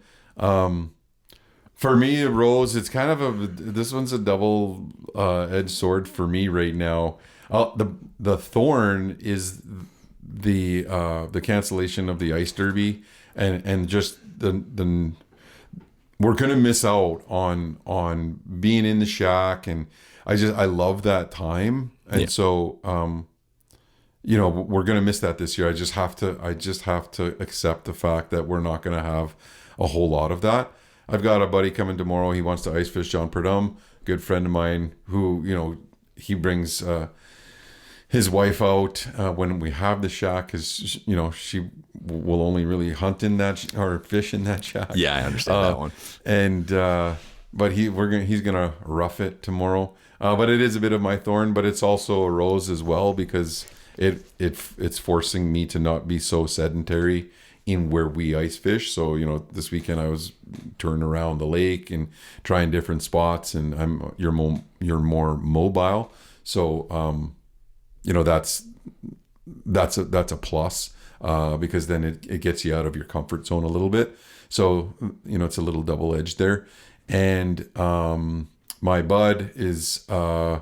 For me, a Rose, it's kind of this one's a double edged sword for me right now. The Thorn is the cancellation of the ice derby, and just the we're gonna miss out on being in the shack, and I love that time, and so we're gonna miss that this year. I just have to accept the fact that we're not gonna have a whole lot of that. I've got a buddy coming tomorrow. He wants to ice fish John Purdom, good friend of mine, who he brings his wife out when we have the shack, because she will only really hunt in that or fish in that shack. Yeah, I understand that one. And but he's gonna rough it tomorrow. But it is a bit of my Thorn, but it's also a Rose as well, because it's forcing me to not be so sedentary in where we ice fish. So this weekend I was touring around the lake and trying different spots, and you're more mobile. So that's a plus, because then it gets you out of your comfort zone a little bit. So it's a little double edged there. And my bud is we had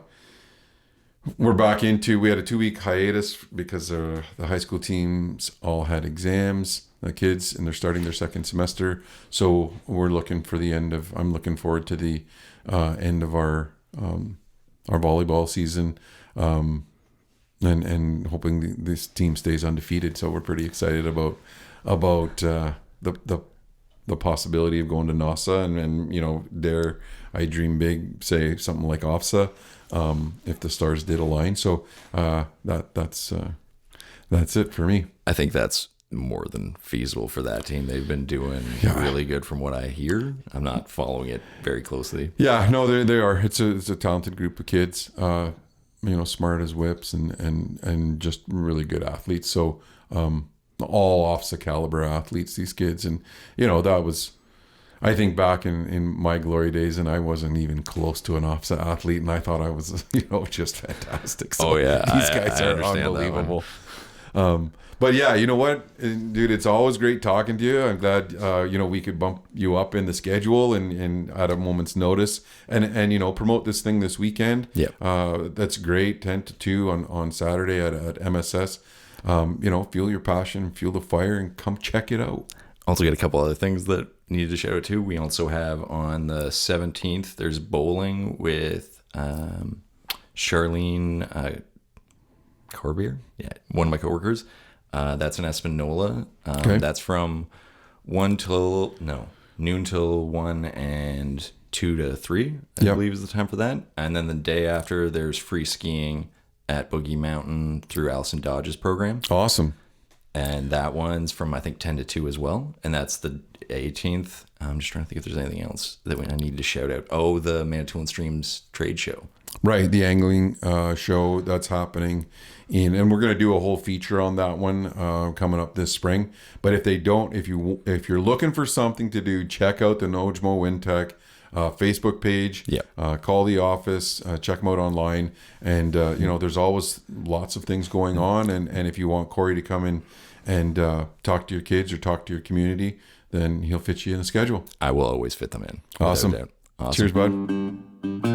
a 2-week hiatus because the high school teams all had exams, the kids, and they're starting their second semester. So I'm looking forward to the end of our volleyball season, and hoping this team stays undefeated. So we're pretty excited about the possibility of going to NASA, and dare I dream big, say something like OFSA, if the stars did align. So that's it for me. I think that's more than feasible for that team. They've been doing really good from what I hear. I'm not following it very closely. Yeah, no, they are. It's a talented group of kids, smart as whips, and just really good athletes. So all OFSA caliber athletes, these kids. And that was, I think, back in my glory days, and I wasn't even close to an OFSA athlete, and I thought I was just fantastic. So these guys are unbelievable. But yeah, you know what, dude, it's always great talking to you. I'm glad we could bump you up in the schedule and at a moment's notice, and promote this thing this weekend. That's great. 10 to 2 on Saturday at MSS. Feel your passion, feel the fire, and come check it out. Also got a couple other things that needed to shout out to. We also have on the 17th, there's bowling with Charlene Corbier. Yeah, one of my coworkers. That's in Espanola. That's from noon till 1 and 2 to 3, I believe is the time for that. And then the day after, there's free skiing at Boogie Mountain through Allison Dodge's program. Awesome. And that one's from, I think, 10 to 2 as well. And that's the 18th. I'm just trying to think if there's anything else that I need to shout out. Oh, the Manitoulin Streams trade show. Right, the angling show that's happening and we're going to do a whole feature on that one coming up this spring. But if you're looking for something to do, check out the Noojmowin Teg Facebook page. Yeah. Call the office, check them out online, and there's always lots of things going on. And if you want Corey to come in and talk to your kids or talk to your community, then he'll fit you in a schedule. I will always fit them in. Awesome. Awesome. Cheers, bud.